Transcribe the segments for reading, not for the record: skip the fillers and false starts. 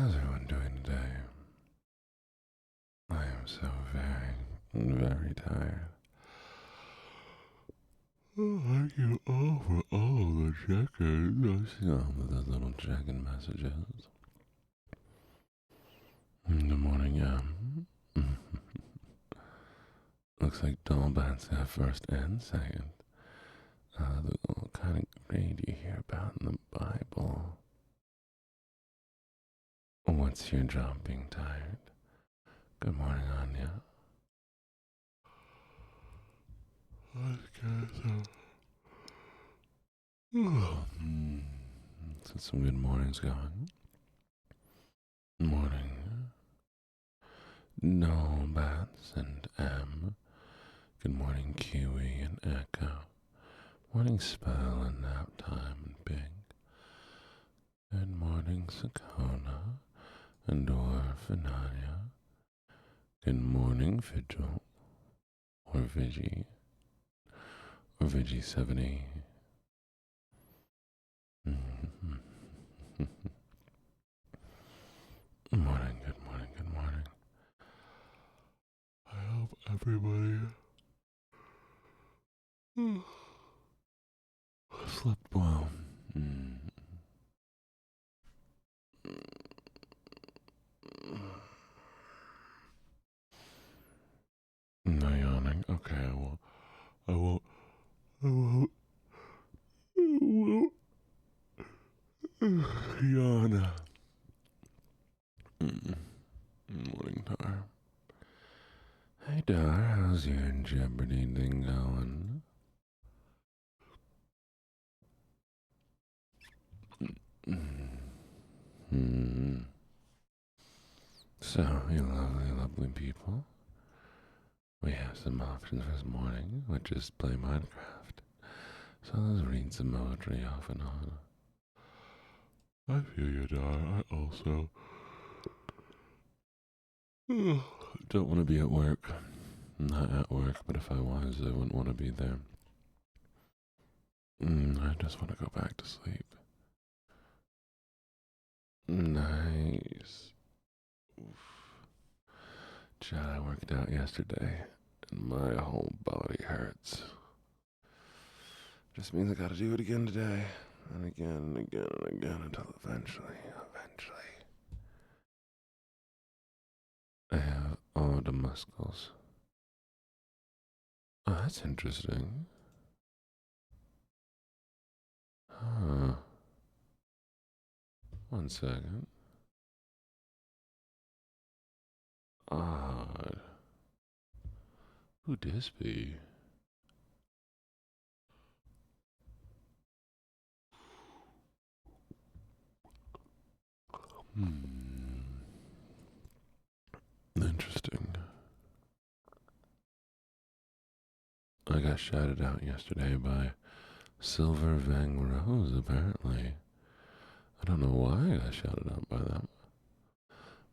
How's everyone doing today? I am so very, very tired. Oh, thank you all for all the check-ins. I see all of those little check-in messages. Good morning, yeah. Looks like Dollbats got first and second. The little kind of grade you hear about in the Bible. What's your job being tired? Good morning, Anya. So some good mornings going. Morning. No Bats and M. Good morning, Kiwi and Echo. Morning, Spell and Nap Time and Bing. Good morning, Sakona and Dwarf and Anya. Good morning, Vigil. Or Vigi. Or Vigi70. Morning, good morning, good morning. I hope everybody slept well. No yawning. Okay, I won't yawn. Morning, Tar. Hey, Dar, how's your Jeopardy thing going? So, you lovely, lovely people, we have some options for this morning, which is play Minecraft. So let's read some poetry off and on. I feel you, Dar. I also don't want to be at work. Not at work, but if I was, I wouldn't want to be there. I just want to go back to sleep. Nice. Oof. Chad, I worked out yesterday, and my whole body hurts. Just means I gotta do it again today, and again, and again, and again, until eventually, I have all the muscles. Oh, that's interesting. Huh. One second. Odd. Who'd this be? Interesting. I got shouted out yesterday by Silver Vang Rose, apparently. I don't know why I got shouted out by them,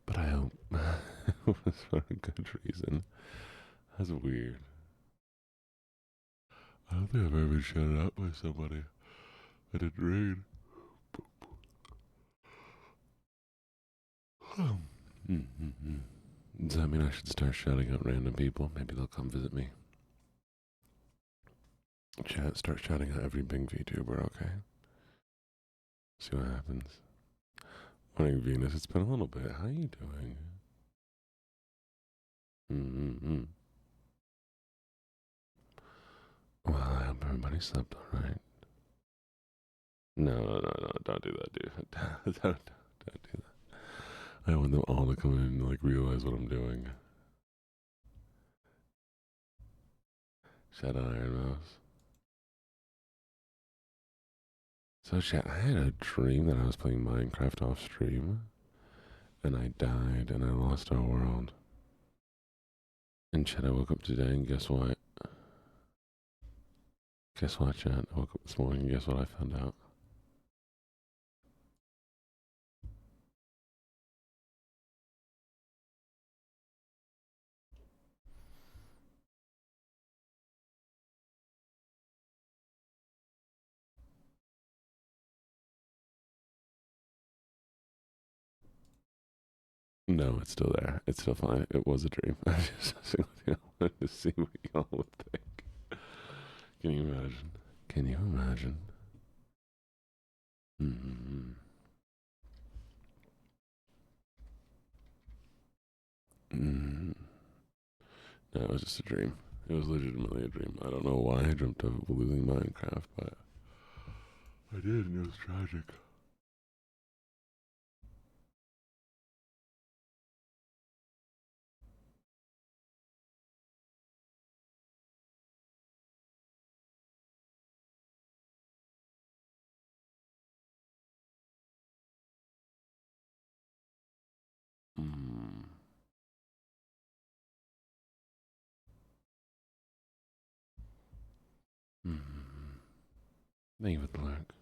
but I hope it was for a good reason. That's weird. I don't think I've ever been shouted out by somebody I didn't read. Does that mean I should start shouting out random people? Maybe they'll come visit me. Start shouting out every big VTuber, okay? See what happens. Morning, Venus. It's been a little bit. How you doing? Well, I hope everybody slept all right. No, don't do that, dude. don't do that. I want them all to come in and, like, realize what I'm doing. Shout out Iron Mouse. So, chat, I had a dream that I was playing Minecraft off stream, and I died, and I lost our world. And chat, I woke up today, and guess what? Guess what, chat? I woke up this morning, and guess what I found out? No, it's still there. It's still fine. It was a dream. I was just messing with you. I wanted to see what y'all would think. Can you imagine? Can you imagine? Mm-hmm. Mm-hmm. No, it was just a dream. It was legitimately a dream. I don't know why I dreamt of losing Minecraft, but I did, and it was tragic. Mm. Mm. Thank you for the lurk.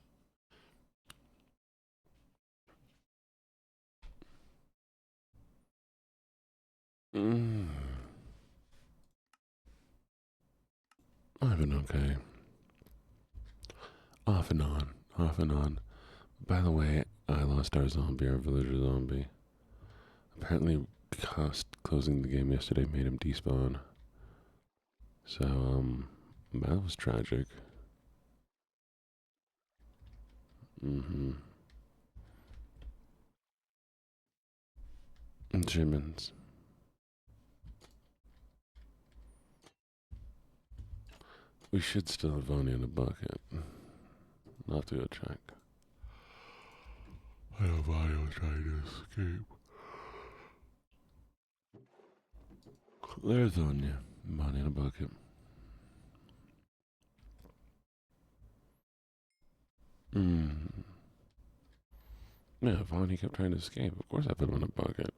Mm. I've been okay. Off and on. Off and on. By the way, I lost our zombie, our villager zombie. Apparently, closing the game yesterday made him despawn. So, that was tragic. Mm-hmm. Jimmins. We should still have Vonnie in a bucket. I'll have to go check. I know Vonnie was trying to escape. There's Anya. Vonnie in a bucket. Mm. Yeah, Vonnie kept trying to escape. Of course I put him in a bucket.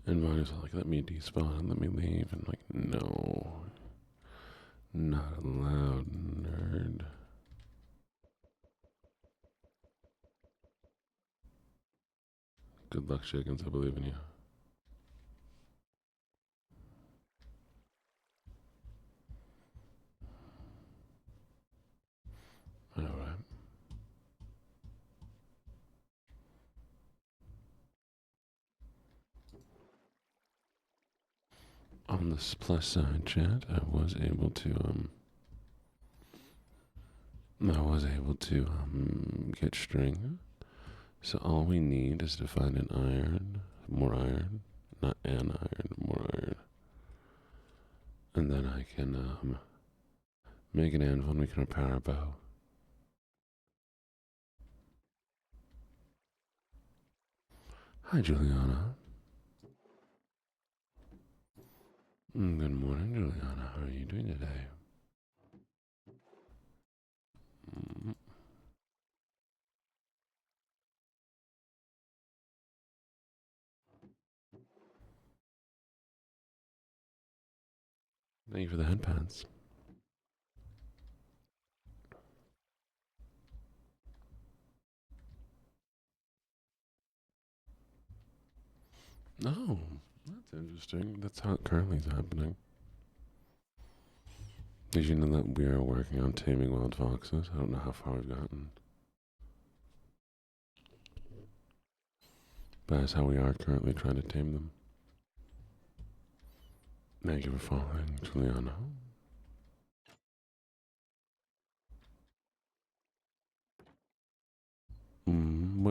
And Vonnie was like, let me despawn, let me leave. And like, no. Not allowed, nerd. Good luck, chickens. I believe in you. Alright. On the plus side, chat, I was able to get string. So all we need is to find an iron, more iron, not an iron, more iron, and then I can make an anvil and we can repair our bow. Hi, Juliana. Good morning, Juliana. How are you doing today? Mm. Thank you for the headpants. Oh, that's interesting. That's how it currently is happening. Did you know that we are working on taming wild foxes? I don't know how far we've gotten. But that's how we are currently trying to tame them. Thank you for following, Juliana.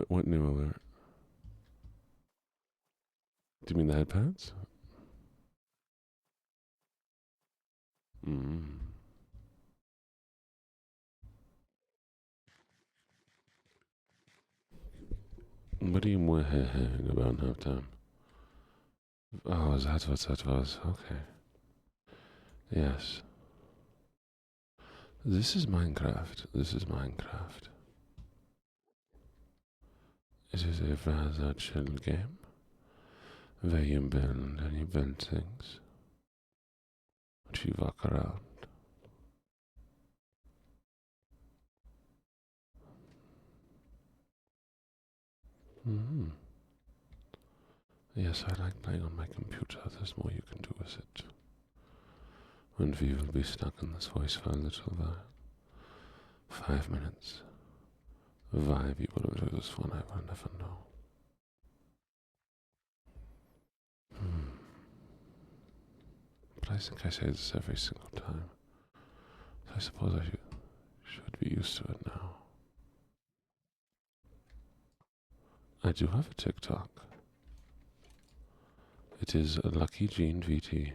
What new alert? Do you mean the headpads? Mm. What are you mwahehing about halftime? Oh, that's what that was. Okay. Yes. This is Minecraft. This is Minecraft. It is a rather chill game where you build and you build things. But you walk around. Mm-hmm. Yes, I like playing on my computer. There's more you can do with it. And we will be stuck in this voice for a little while. 5 minutes why people would do this one, I will never know. But I think I say this every single time. So I suppose I should be used to it now. I do have a TikTok. It is LuckyJene VT.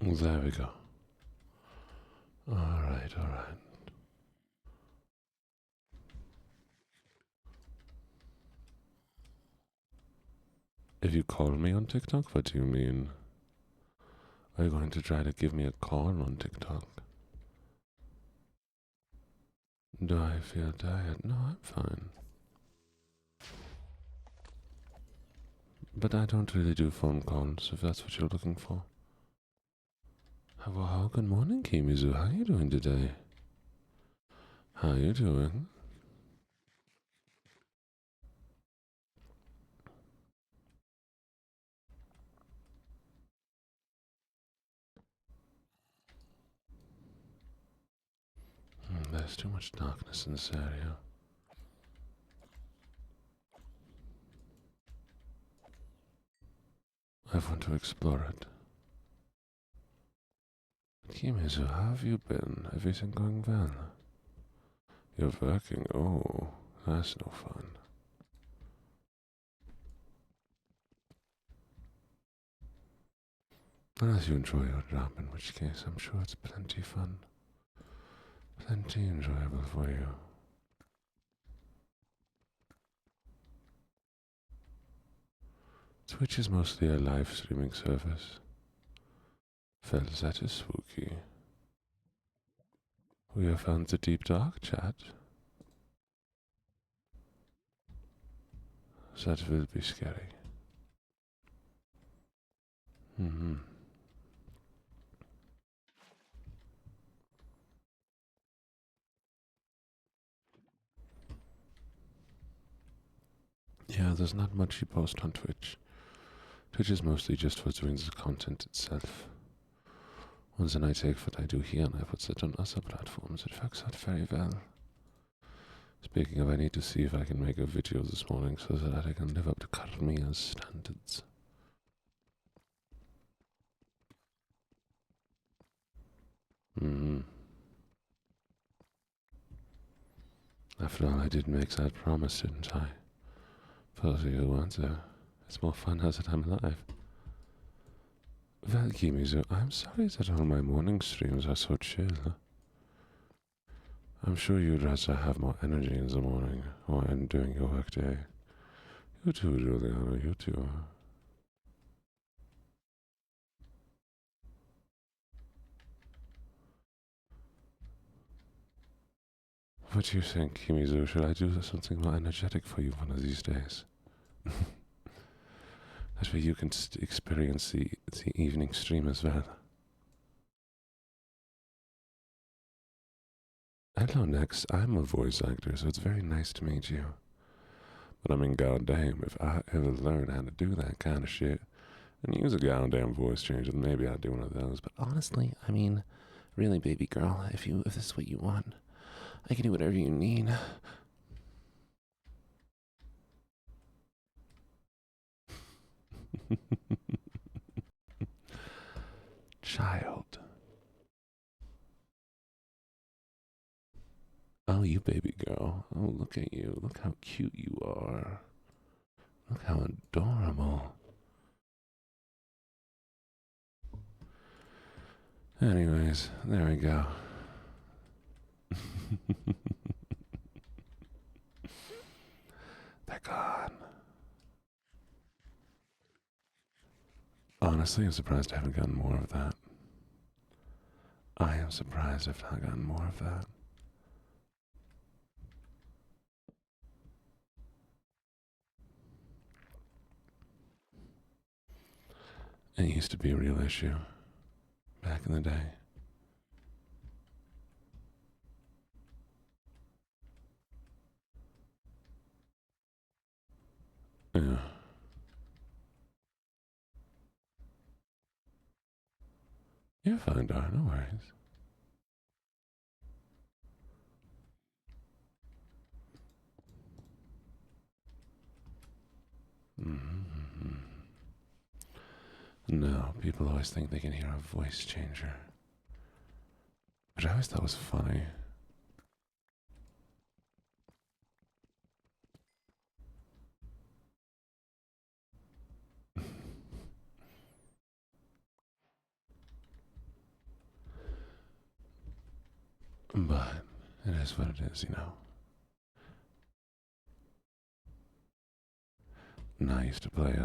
There we go. Alright. If you call me on TikTok, what do you mean? Are you going to try to give me a call on TikTok? Do I feel tired? No, I'm fine. But I don't really do phone calls, if that's what you're looking for. Well, good morning, Kimizu. How are you doing today? How are you doing? There's too much darkness in this area. I want to explore it. Kimizu, how have you been? Everything going well? You're working? Oh, that's no fun. Unless you enjoy your job, in which case I'm sure it's plenty fun. Plenty enjoyable for you. Twitch is mostly a live streaming service. Fellas, that is spooky. We have found the deep dark, chat. That will be scary. Yeah, there's not much you post on Twitch. Twitch is mostly just for doing the content itself. Once then I take what I do here and I put it on other platforms. It works out very well. Speaking of, I need to see if I can make a video this morning so that I can live up to Carmia's standards. After all, I did make that promise, didn't I? For those of you who want to, it's more fun now that I'm alive. Well, Kimizu, I'm sorry that all my morning streams are so chill. I'm sure you'd rather have more energy in the morning or during your workday. You too, Juliana, you too. What do you think, Kimizu? Should I do something more energetic for you one of these days? That way you can experience the evening stream as well. Hello, Next. I'm a voice actor, so it's very nice to meet you. But I mean, goddamn, if I ever learn how to do that kind of shit and use a goddamn voice changer, then maybe I'd do one of those. But honestly, I mean, really, baby girl, if this is what you want, I can do whatever you need. Child. Oh, you baby girl. Oh, look at you. Look how cute you are. Look how adorable. Anyways, there we go. Honestly, I'm surprised I haven't gotten more of that. I am surprised I've not gotten more of that. It used to be a real issue back in the day. Yeah. You're fine, darling. No worries. Mm-hmm. No, people always think they can hear a voice changer, which I always thought was funny. But it is what it is, you know. And I used to play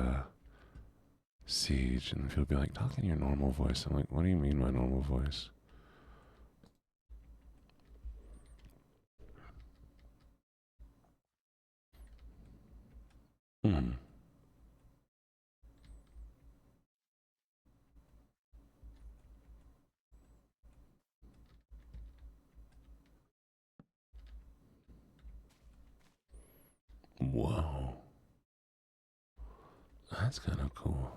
Siege, and people would be like, talk in your normal voice. I'm like, what do you mean, my normal voice? Hmm. Whoa. That's kind of cool.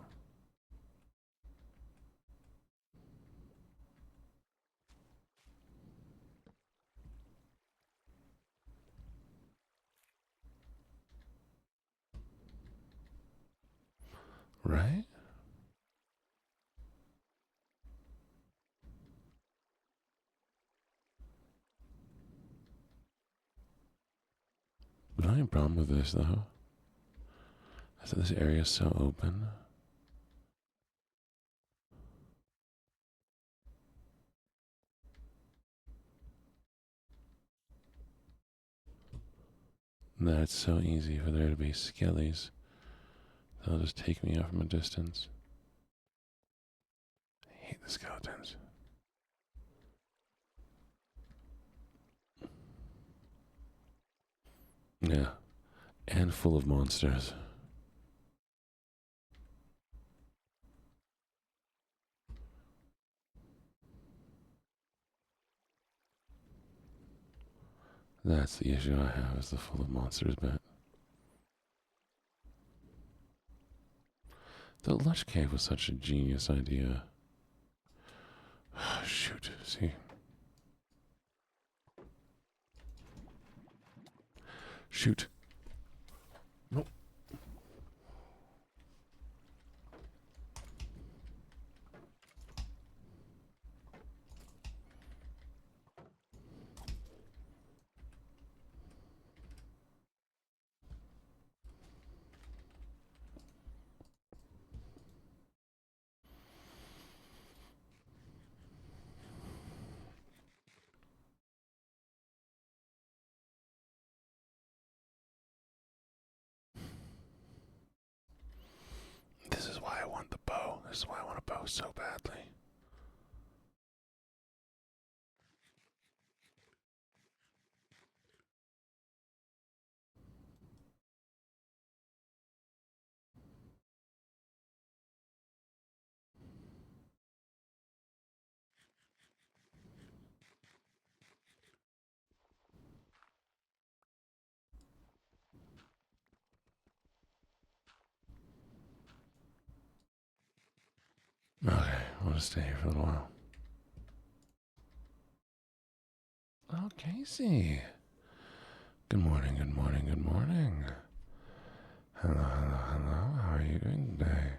Right? The only problem with this, though, is that this area is so open. That it's so easy for there to be skellies. They'll just take me out from a distance. I hate the skeletons. Yeah. And full of monsters. That's the issue I have, is the full of monsters bit. The Lush Cave was such a genius idea. Shoot, see. Shoot. Nope. This is why I want the bow. This is why I want a bow so badly. Okay, we'll just stay here for a little while. Oh, Casey. Good morning, good morning, good morning. Hello, hello, hello. How are you doing today?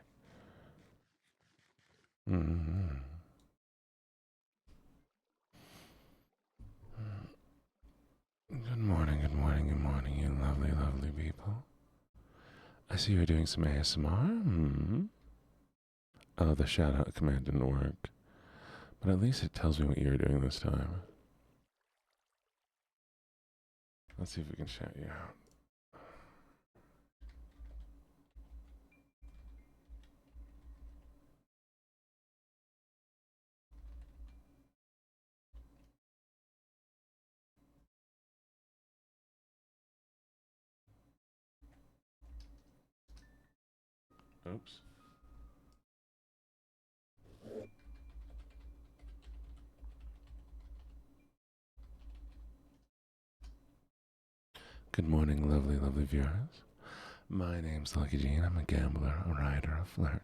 Mm-hmm. Good morning, good morning, good morning, you lovely, lovely people. I see you're doing some ASMR. Mm-hmm. Oh, the shout out command didn't work. But at least it tells me what you're doing this time. Let's see if we can shout you out. Oops. Good morning, lovely, lovely viewers. My name's LuckyJene. I'm a gambler, a writer, a flirt.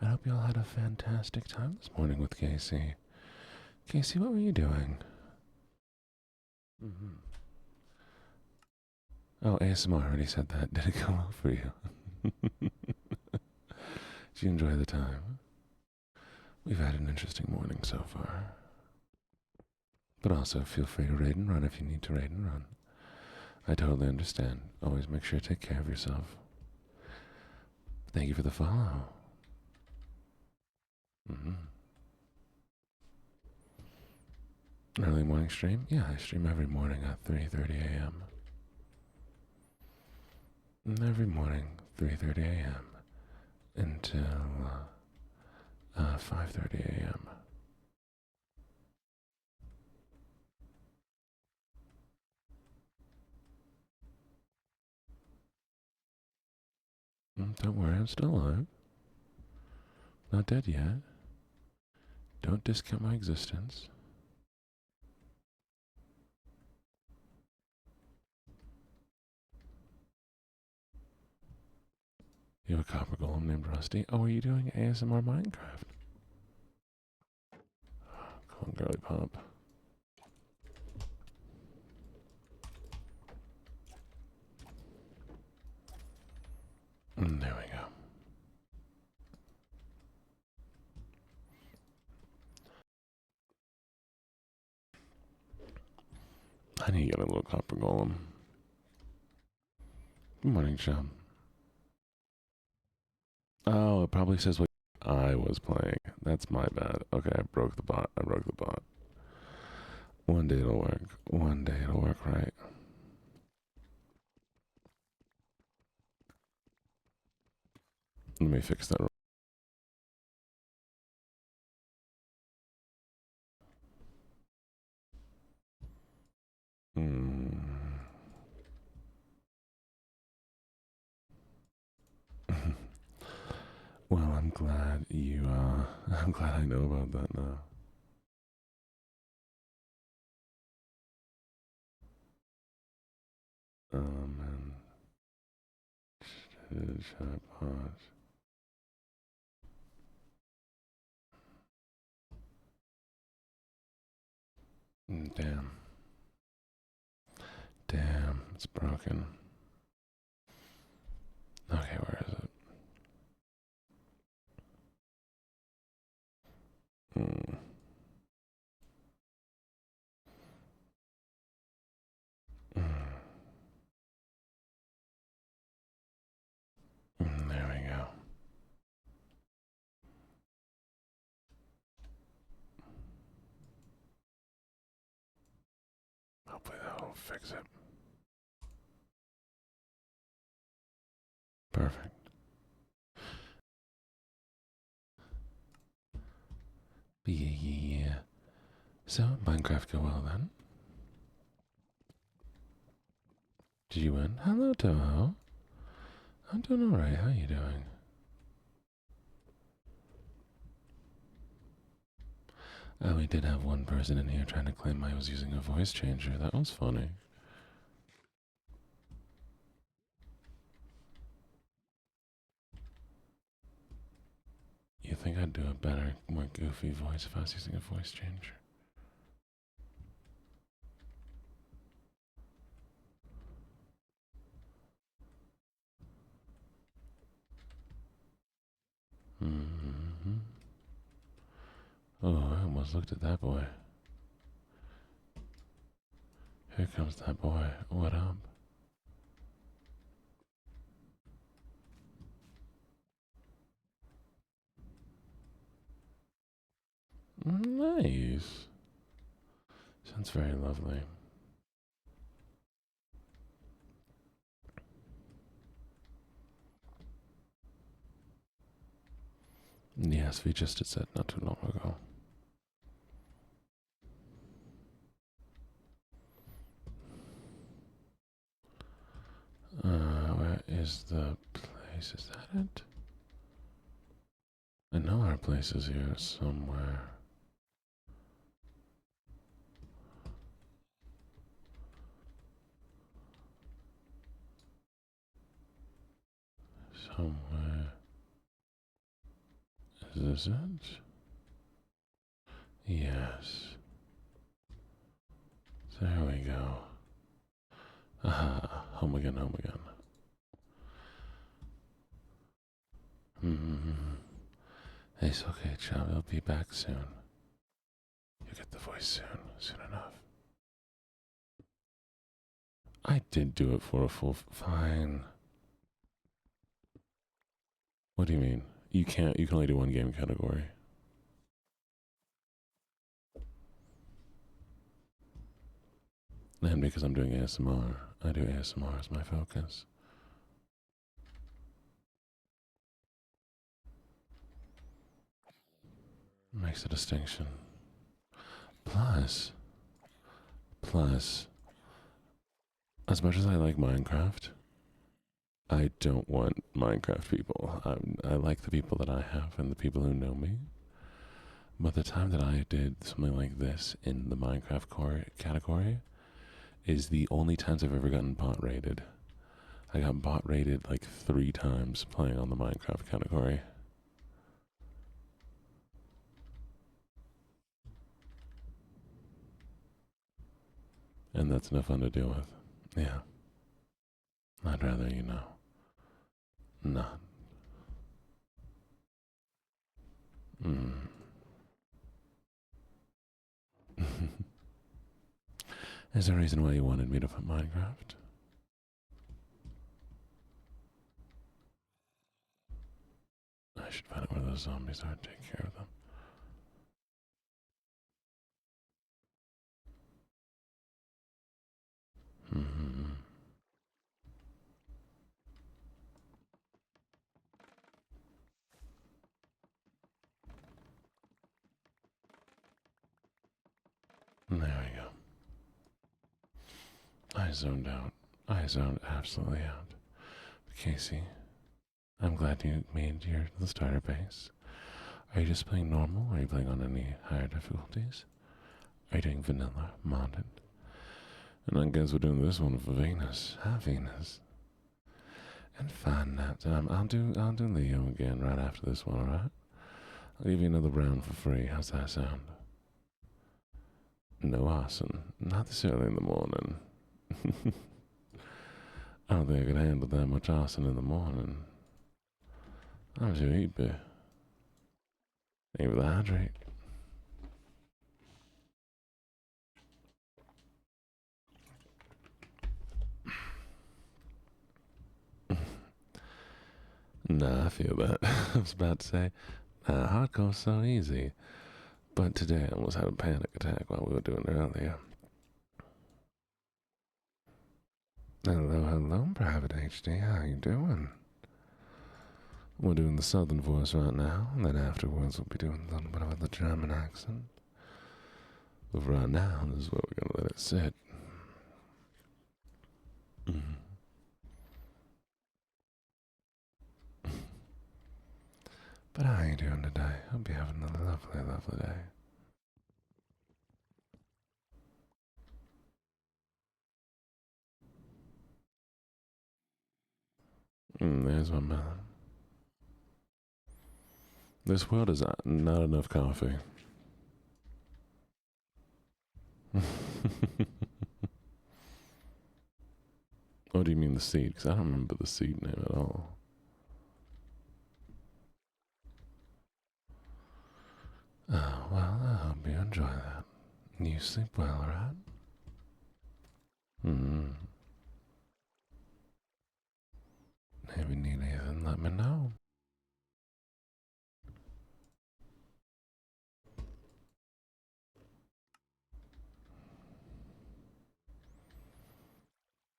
I hope you all had a fantastic time this morning with Casey. Casey, what were you doing? Oh, ASMR already said that. Did it go well for you? Did you enjoy the time? We've had an interesting morning so far. But also, feel free to raid and run if you need to raid and run. I totally understand. Always make sure to take care of yourself. Thank you for the follow. Early morning stream? Yeah, I stream every morning at 3:30 a.m. Every morning, 3:30 a.m. until 5:30 a.m. Don't worry, I'm still alive. Not dead yet. Don't discount my existence. You have a copper golem named Rusty. Oh, are you doing ASMR Minecraft? Come on, girly pop. There we go. I need to get a little copper golem. Good morning, chum. Oh, it probably says what I was playing. That's my bad. Okay, I broke the bot. One day it'll work. One day it'll work right. Let me fix that. Well, I'm glad you, I'm glad I know about that now. And should I pause? Damn. Damn, it's broken. Okay, where is it? There we go. Hopefully that'll fix it. Perfect. Yeah. So, Minecraft go well then? Did you win? Hello, Toho. I'm doing alright. How you doing? Oh, we did have one person in here trying to claim I was using a voice changer. That was funny. You think I'd do a better, more goofy voice if I was using a voice changer? Oh, I almost looked at that boy. Here comes that boy. What up? Nice. Sounds very lovely. Yes, we just did that not too long ago. Where is the place? Is that it? know our place is here somewhere. Somewhere. Is this it? Yes. There we go. Aha, home again, home again. It's okay, child. I'll be back soon. You'll get the voice soon enough. I did do it for a full. Fine. What do you mean? You can't. You can only do one game category. And because I'm doing ASMR, I do ASMR as my focus. Makes a distinction. Plus, as much as I like Minecraft, I don't want Minecraft people. I like the people that I have and the people who know me. But the time that I did something like this in the Minecraft category is the only times I've ever gotten bot rated. I got bot rated like 3 times playing on the Minecraft category. And that's no fun to deal with. Yeah. I'd rather, not. Is there a reason why you wanted me to put Minecraft? I should find out where those zombies are and take care of them. There we go. I zoned out. I zoned absolutely out. Casey, I'm glad you made the starter base. Are you just playing normal? Or are you playing on any higher difficulties? Are you doing vanilla, modded? And I guess we're doing this one for Venus. Hi, Venus. And fine that. I'll do Leo again right after this one, alright? I'll give you another round for free. How's that sound? No arson. Not this early in the morning. I don't think I could handle that much arson in the morning. I'm too eepy. Maybe the hydrate. Nah, I feel that. I was about to say, hardcore's so easy. But today I almost had a panic attack while we were doing it earlier. Hello, Private HD. How you doing? We're doing the southern voice right now, and then afterwards we'll be doing a little bit of the German accent. But right now, this is where we're going to let it sit. But how are you doing today? Hope you're having a lovely, lovely day. There's my melon. This world is not enough coffee. Oh, do you mean the seed? Because I don't remember the seed name at all. Oh, well, I hope you enjoy that. You sleep well, right? If you need anything, let me know.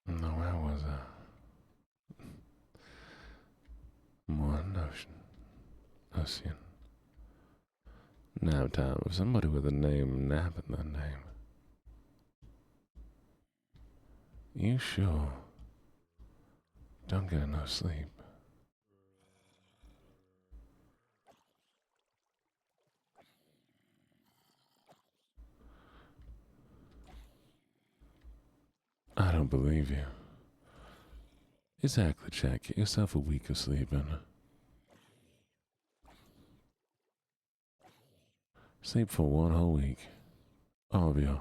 No, where was I? One ocean. Nap time of somebody with a name nap in their name. You sure? Don't get no sleep. I don't believe you. Exactly, Chad. Get yourself a week of sleeping. Sleep for 1 whole week. All of you.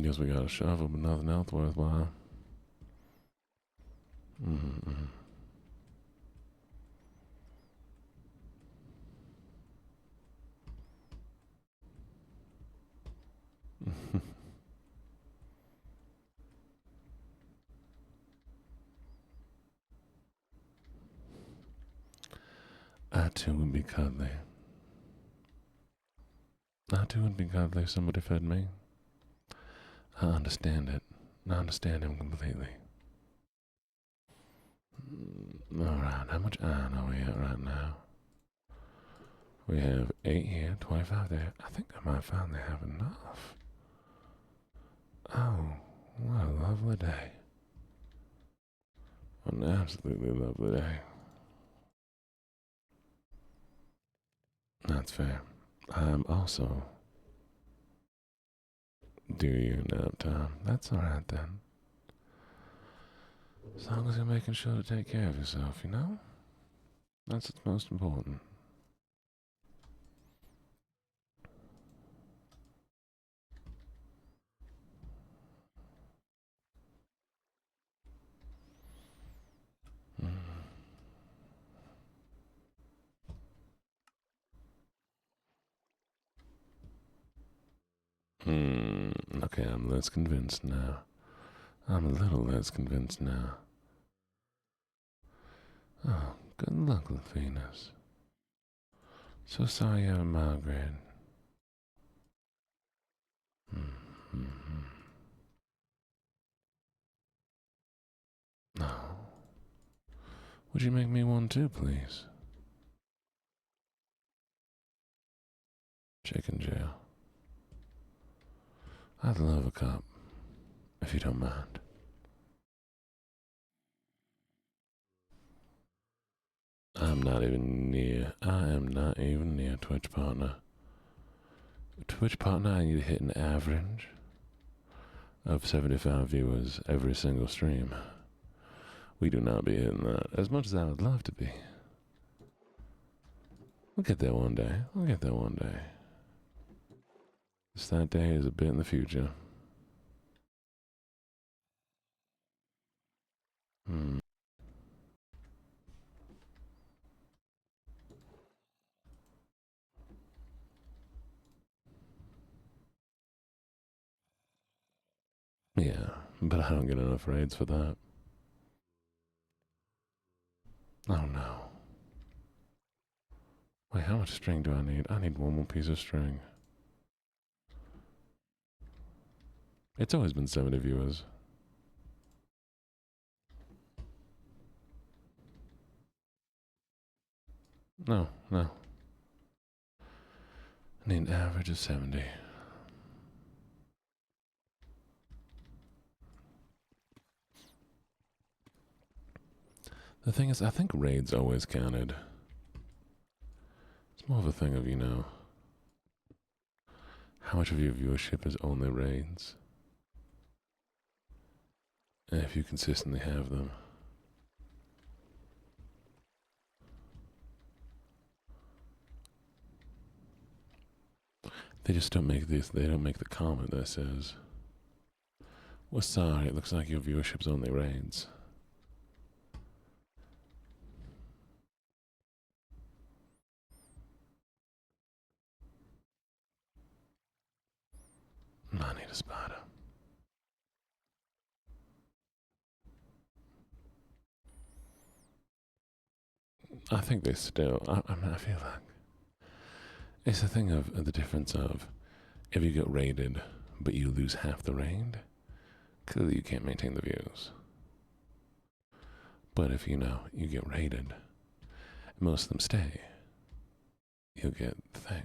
Guess we got a shovel, but nothing else worthwhile. Mm-hmm. I too would be cuddly. I too would be cuddly if somebody fed me. I understand it. I understand him completely. Alright, how much iron are we at right now? We have 8 here, 25 there. I think I might finally have enough. Oh, what a lovely day. An absolutely lovely day. That's fair. I'm also due you nap time. That's alright then. As long as you're making sure to take care of yourself, you know? That's what's most important. Okay, I'm less convinced now. I'm a little less convinced now. Oh, good luck, Venus. So sorry you have a migraine. Mm-hmm. No. Would you make me one too, please? Chicken jail. I'd love a cup, if you don't mind. I am not even near Twitch partner. Twitch partner, I need to hit an average of 75 viewers every single stream. We do not be hitting that as much as I would love to be. We'll get there one day. We'll get there one day. Just that day is a bit in the future. Yeah, but I don't get enough raids for that. Oh no. Wait, how much string do I need? I need one more piece of string. It's always been 70 viewers. No. I need an average of 70. The thing is, I think raids always counted. It's more of a thing of, how much of your viewership is only raids. And if you consistently have them. They just don't make this, they don't make the comment that says, well, sorry, it looks like your viewership's only raids. I need a spider. I think they still, I feel like it's a thing of the difference of if you get raided but you lose half the raid, clearly you can't maintain the views. But if you get raided, most of them stay, you'll get the thing.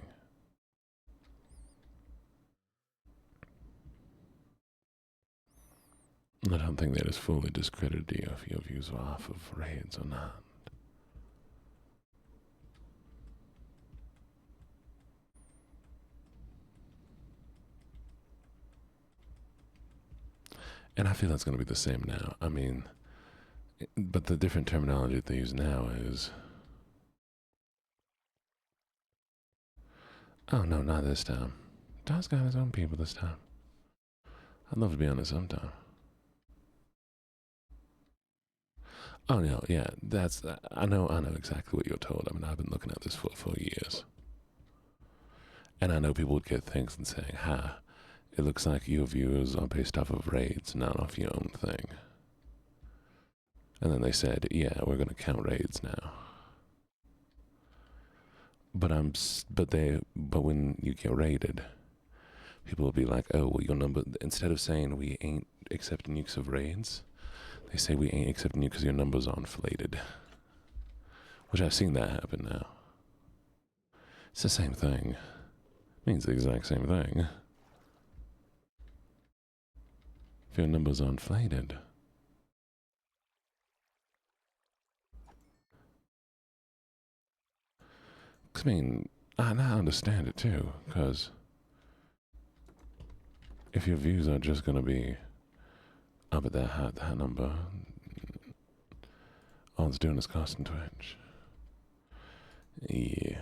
I don't think that is fully discredited you if your views are off of raids or not. And I feel that's going to be the same now. I mean, but the different terminology that they use now is, oh no, not this time. Don's got his own people this time. I'd love to be on it sometime. Oh no, yeah, I know exactly what you're told. I mean, I've been looking at this for years. And I know people would get things and saying, ha, it looks like your views are based off of raids, not off your own thing. And then they said, yeah, we're going to count raids now. But when you get raided, people will be like, oh, well, your number, instead of saying we ain't accepting nukes of raids, they say we ain't accepting you because your numbers are inflated. Which I've seen that happen now. It's the same thing. It means the exact same thing. If your numbers are inflated. I mean, I understand it too, because if your views are just going to be up at that number, all it's doing is costing Twitch. Yeah.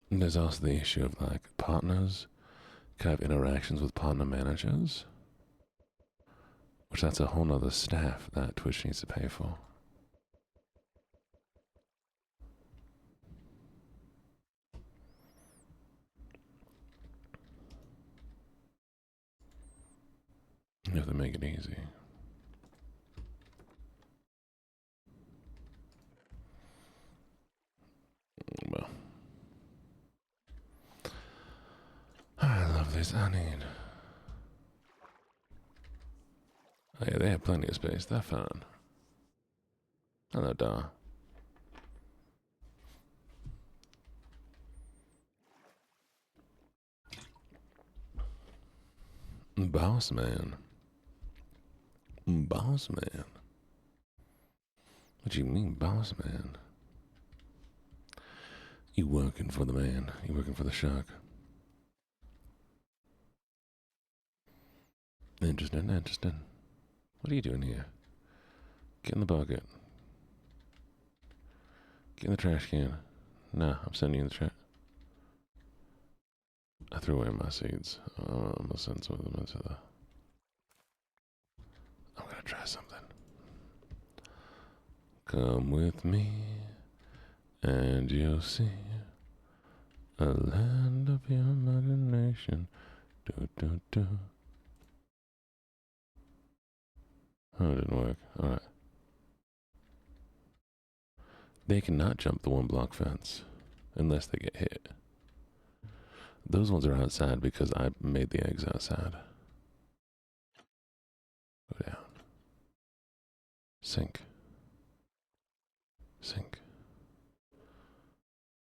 And there's also the issue of like partners can have interactions with partner managers, which that's a whole nother staff that Twitch needs to pay for. You have to make it easy. Well, I love this. I need. Oh, yeah, they have plenty of space. They're fine. Hello, Da. Boss man. Boss man. What do you mean, boss man? You working for the man. You working for the shark. Interesting, interesting. What are you doing here? Get in the bucket. Get in the trash can. Nah, I'm sending you in the trash. I threw away my seeds. I'm gonna send some of them into the... I'm gonna try something. Come with me, and you'll see a land of your imagination. Do, do, do. Oh, it didn't work. Alright. They cannot jump the 1-block fence unless they get hit. Those ones are outside because I made the eggs outside. Go down. Sink. Sink.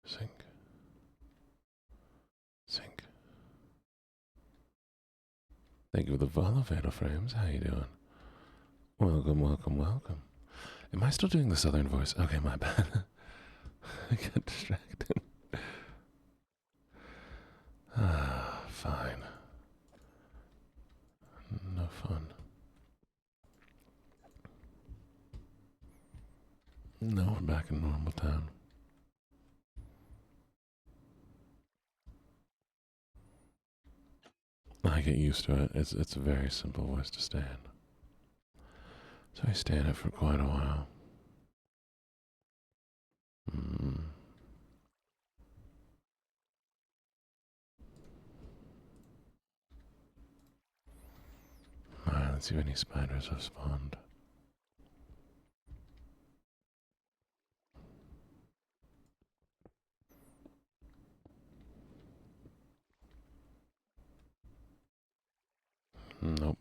Sink. Sink. Thank you for the follow, Fatal Frames. How you doing? Welcome, welcome, welcome. Am I still doing the southern voice? Okay, my bad. I got distracted. Ah, fine. No fun. No, we're back in normal time. I get used to it. It's a very simple voice to stay in. So I stay in it for quite a while. Alright, let's see if any spiders have spawned. Nope.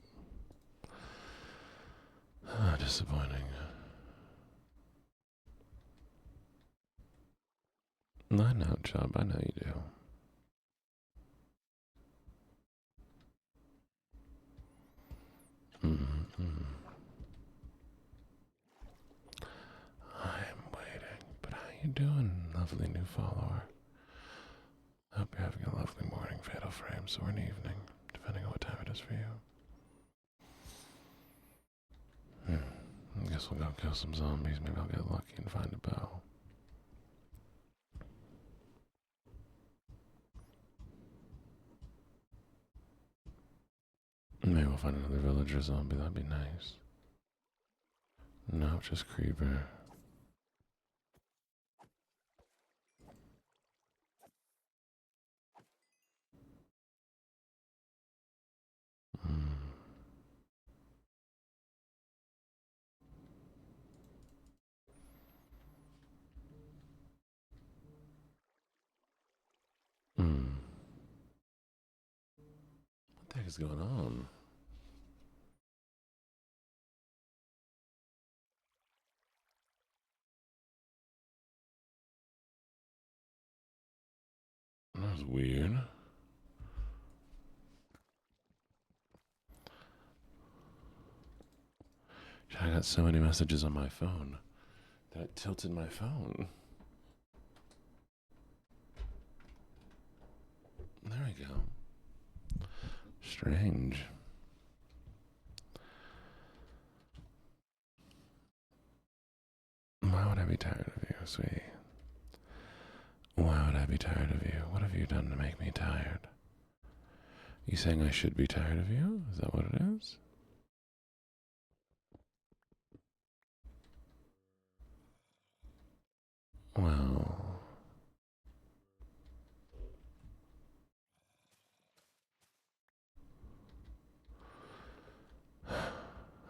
Ah, disappointing. I know, Chubb. I know you do. Mm-hmm. I'm waiting. But how you doing, lovely new follower? Hope you're having a lovely morning, Fatal Frames, or an evening, depending on what time it is for you. I guess we'll go kill some zombies. Maybe I'll get lucky and find a bow. Maybe we'll find another villager zombie. That'd be nice. No, just creeper. Mm. Mm. What the heck is going on? That was weird. I got so many messages on my phone that it tilted my phone. There we go. Strange. Why would I be tired of you, sweetie? Why would I be tired of you? What have you done to make me tired? You saying I should be tired of you? Is that what it is? Well,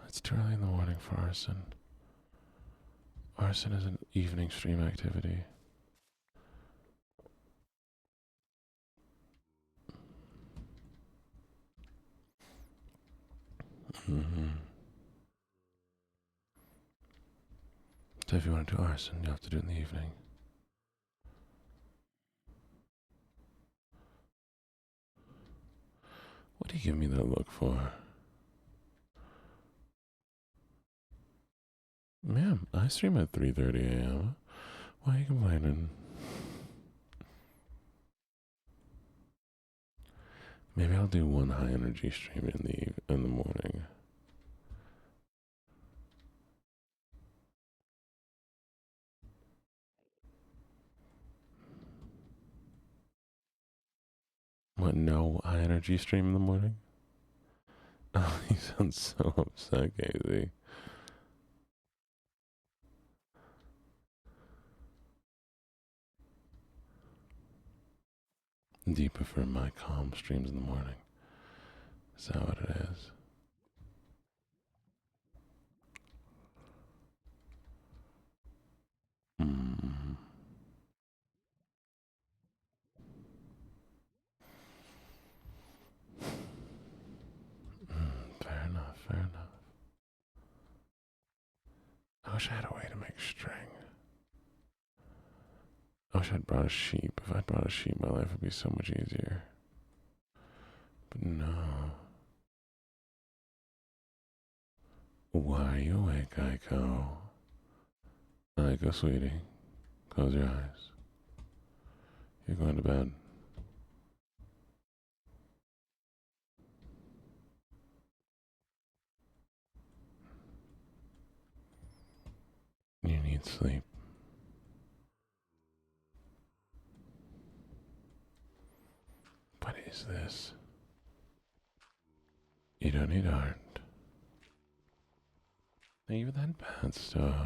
it's too early in the morning for arson. Arson is an evening stream activity. Mm-hmm. So if you want to do arson, you have to do it in the evening. What do you give me that look for? Ma'am, I stream at 3:30 a.m. Why are you complaining? Maybe I'll do one high energy stream in the morning. What, no high energy stream in the morning? Oh, you sound so upset, Casey. Do you prefer my calm streams in the morning? Is that what it is? Mm. Fair enough, fair enough. I wish I had a way to make string. I wish I'd brought a sheep. If I'd brought a sheep, my life would be so much easier. But no. Why are you awake, Aiko? Aiko, sweetie. Close your eyes. You're going to bed. You need sleep. What is this? You don't need art. Thank you for that bad stuff.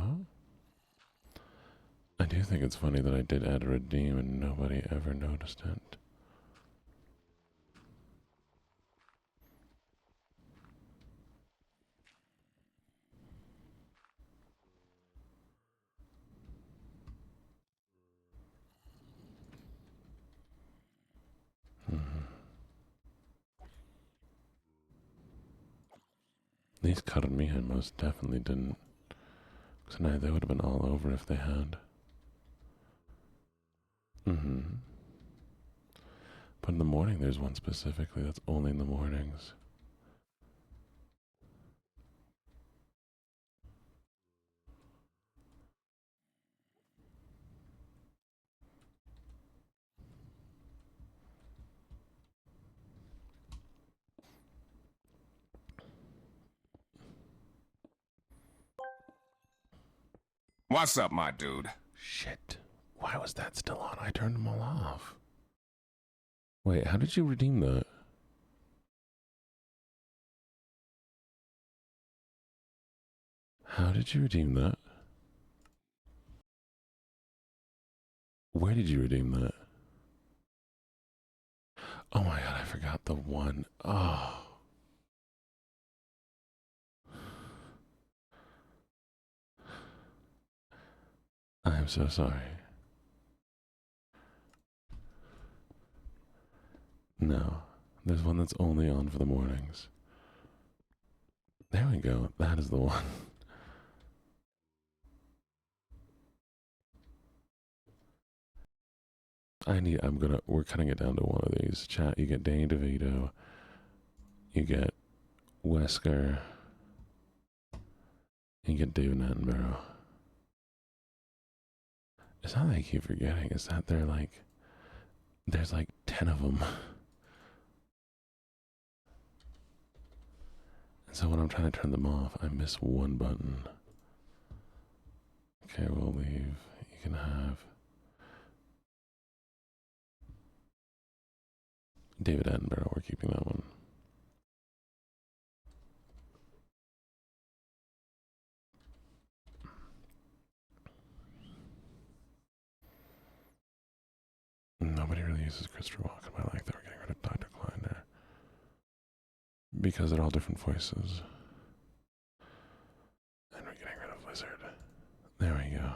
I do think it's funny that I did add a redeem and nobody ever noticed it. Mm-hmm. These cuddled me and most definitely didn't. Because tonight they would have been all over if they had. Mm-hmm. But in the morning, there's one specifically that's only in the mornings. What's up, my dude? Shit. Why was that still on? I turned them all off. Wait, how did you redeem that? How did you redeem that? Where did you redeem that? Oh my god, I forgot the one. Oh. I am so sorry. No, there's one that's only on for the mornings. There we go. That is the one. We're cutting it down to one of these. Chat, you get Danny DeVito. You get Wesker. You get David Attenborough. It's not that I keep forgetting. It's that there's like 10 of them. And so when I'm trying to turn them off, I miss one button. Okay, we'll leave. You can have David Attenborough. We're keeping that one. Nobody really uses Christopher Walken. I like that we're getting rid of Dr. Kleiner. Because they're all different voices. And we're getting rid of Lizard. There we go.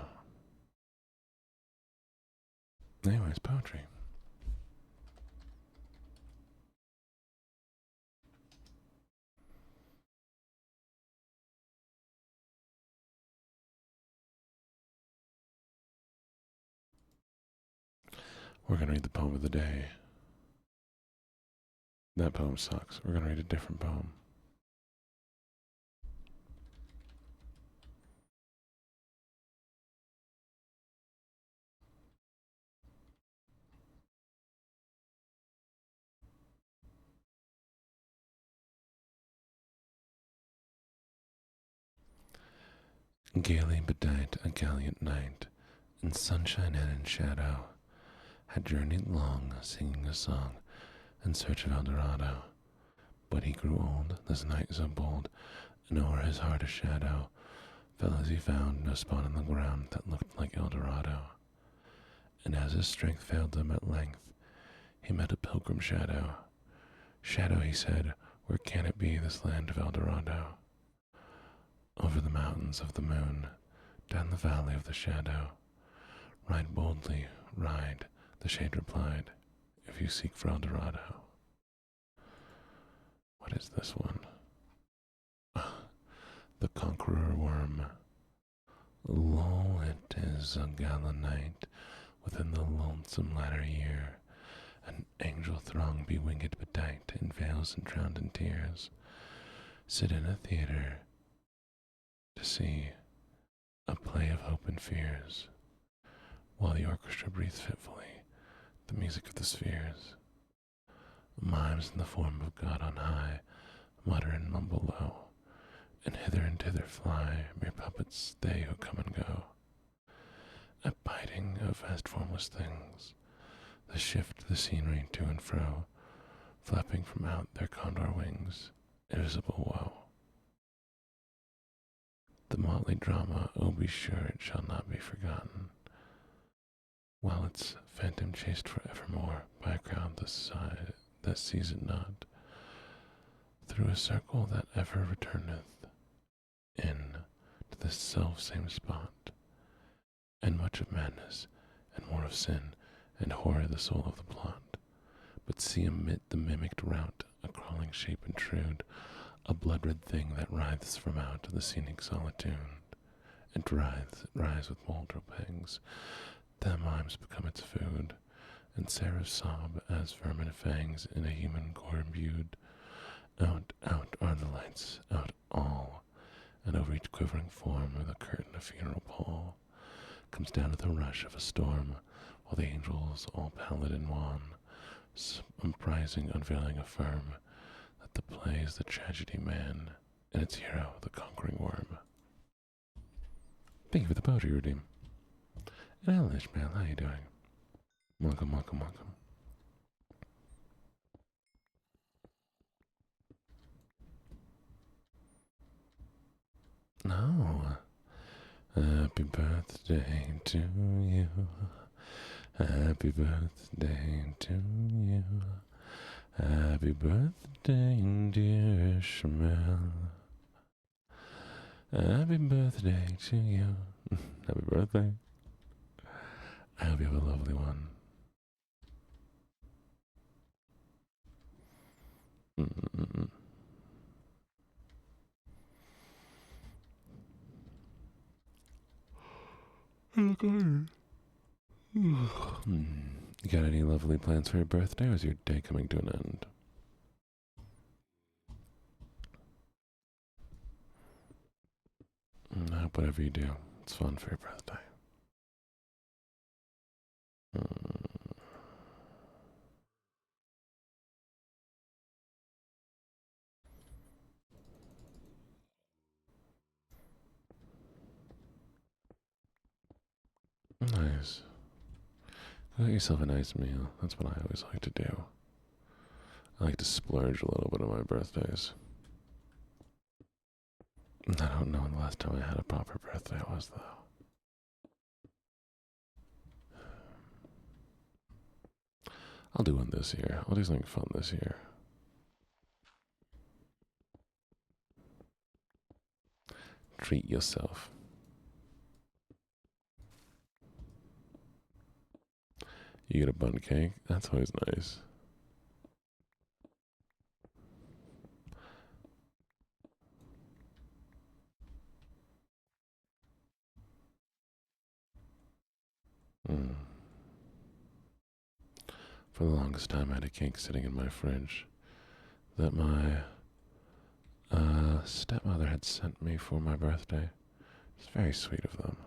Anyways, poetry. We're going to read the poem of the day. That poem sucks. We're going to read a different poem. Gaily bedight a gallant knight, in sunshine and in shadow, had journeyed long, singing a song, in search of El Dorado. But he grew old, this knight so bold, and o'er his heart a shadow fell as he found no spot on the ground that looked like El Dorado. And as his strength failed him at length, he met a pilgrim shadow. Shadow, he said, where can it be, this land of El Dorado? Over the mountains of the moon, down the valley of the shadow. Ride boldly, ride, the shade replied, if you seek for El Dorado. What is this one? The Conqueror Worm. Lo, it is a gala night within the lonesome latter year. An angel throng bewinged bedight in veils and drowned in tears. Sit in a theater to see a play of hope and fears, while the orchestra breathes fitfully the music of the spheres. Mimes in the form of God on high mutter and mumble low, and hither and thither fly mere puppets they who come and go. At biting of vast formless things, they shift the scenery to and fro, flapping from out their condor wings, invisible woe. The motley drama, oh be sure it shall not be forgotten, while its phantom chased for evermore by a crowd that sees it not, through a circle that ever returneth in to the self-same spot, and much of madness, and more of sin, and horror the soul of the plot. But see amid the mimicked rout a crawling shape intrude, a blood-red thing that writhes from out the scenic solitude. It writhes, it writhes with mortal pangs, Their mimes become its food, and Sarah's sob as vermin fangs in a human gore imbued. Out, out are the lights, out all, and over each quivering form with a curtain of funeral pall comes down with the rush of a storm, while the angels, all pallid and wan, uprising, unveiling, affirm that the play is the tragedy man, and its hero, the conquering worm. Thank you for the poetry, Redeem. And hello, Ishmael, how you doing? Welcome, welcome, welcome. No. Happy birthday to you. Happy birthday to you. Happy birthday, dear Ishmael. Happy birthday to you. Happy birthday. I hope you have a lovely one. You got any lovely plans for your birthday, or is your day coming to an end? I hope whatever you do, it's fun for your birthday. Nice. Go get yourself a nice meal. That's what I always like to do. I like to splurge a little bit on my birthdays. I don't know when the last time I had a proper birthday was, though. I'll do one this year. I'll do something fun this year. Treat yourself. You get a bun cake? That's always nice. For the longest time, I had a cake sitting in my fridge that my stepmother had sent me for my birthday. It's very sweet of them.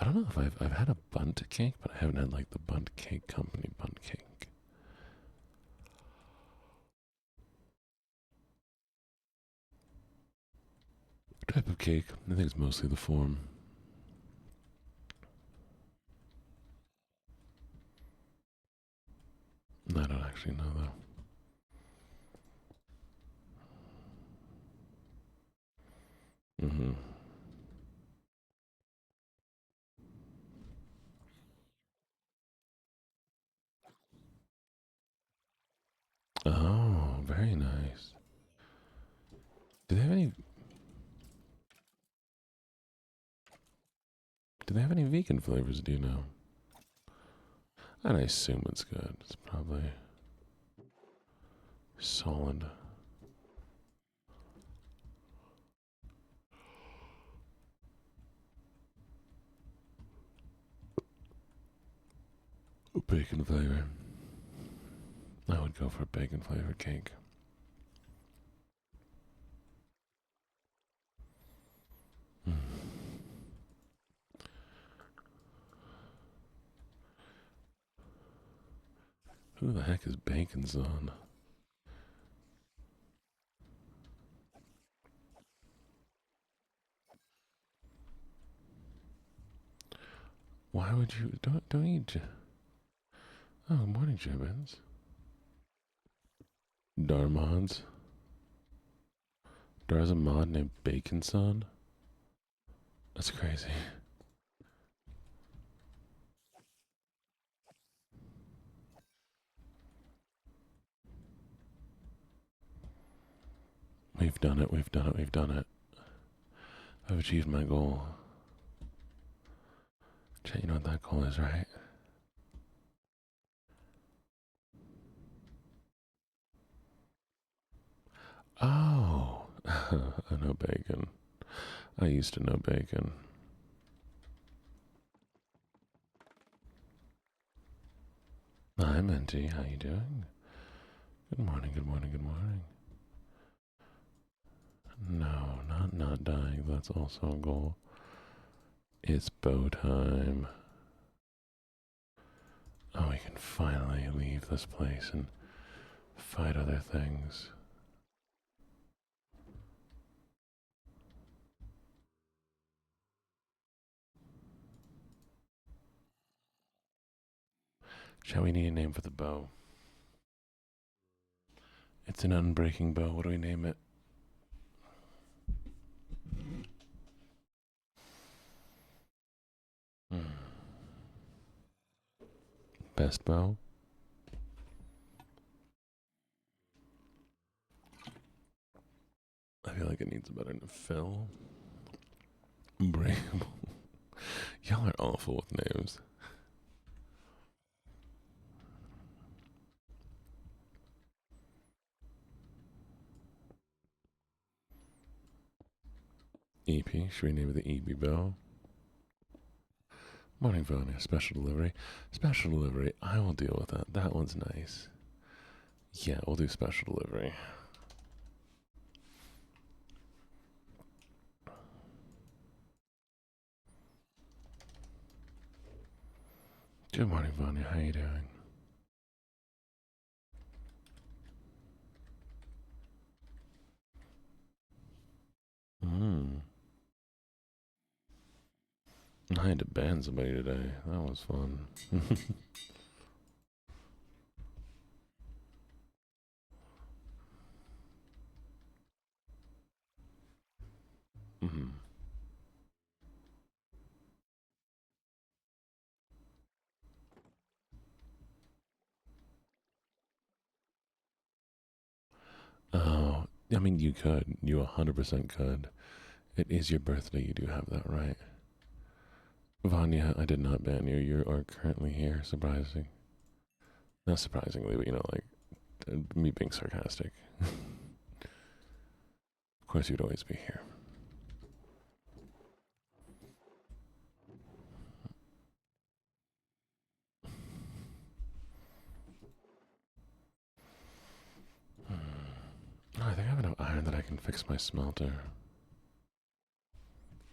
I don't know if I've had a bundt cake, but I haven't had like the Bundt Cake Company bundt cake. Type of cake. I think it's mostly the form. I don't actually know though. Oh, very nice. Do they have any? Do they have any vegan flavors? Do you know? And I assume it's good. It's probably solid. Bacon flavor. I would go for a bacon flavored cake. Who the heck is Bacon's on? Why would you don't eat? Oh, morning, Jibbins. Darmods. There's a mod named Baconson. That's crazy. We've done it. We've done it. We've done it. I've achieved my goal. Chat, you know what that goal is, right? Oh, I know bacon. I used to know bacon. Hi, Minty. How you doing? Good morning, good morning, good morning. No, not dying. That's also a goal. It's bow time. Oh, we can finally leave this place and fight other things. Shall we need a name for the bow? It's an unbreaking bow. What do we name it? Best bow? I feel like it needs a better fill. Breakable. Y'all are awful with names. EP. Should we name it the EP bow? Morning Vonia. Special delivery. Special delivery. I will deal with that. That one's nice. Yeah, we'll do special delivery. Good morning, Vanya. How you doing? I had to ban somebody today. That was fun. Oh, I mean, you could. You 100% could. It is your birthday. You do have that right. Vanya, I did not ban you. You are currently here. Surprising. Not surprisingly, but me being sarcastic. Of course, you'd always be here. I think I have enough iron that I can fix my smelter.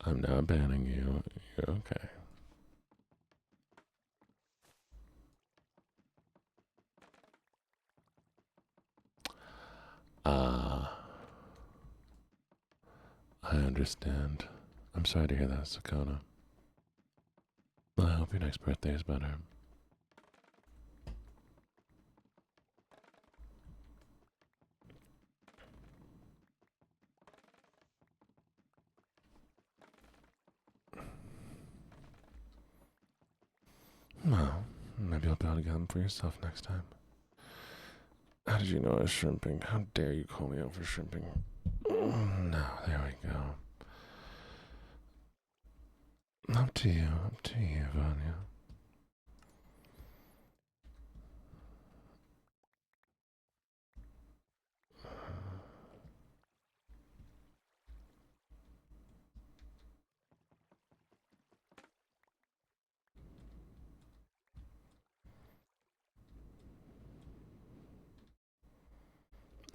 I'm not banning you. You're okay. I understand. I'm sorry to hear that, Sakona. I hope your next birthday is better. Well, maybe you'll be able to get them for yourself next time. How did you know I was shrimping? How dare you call me out for shrimping? No, there we go. Up to you, Vanya.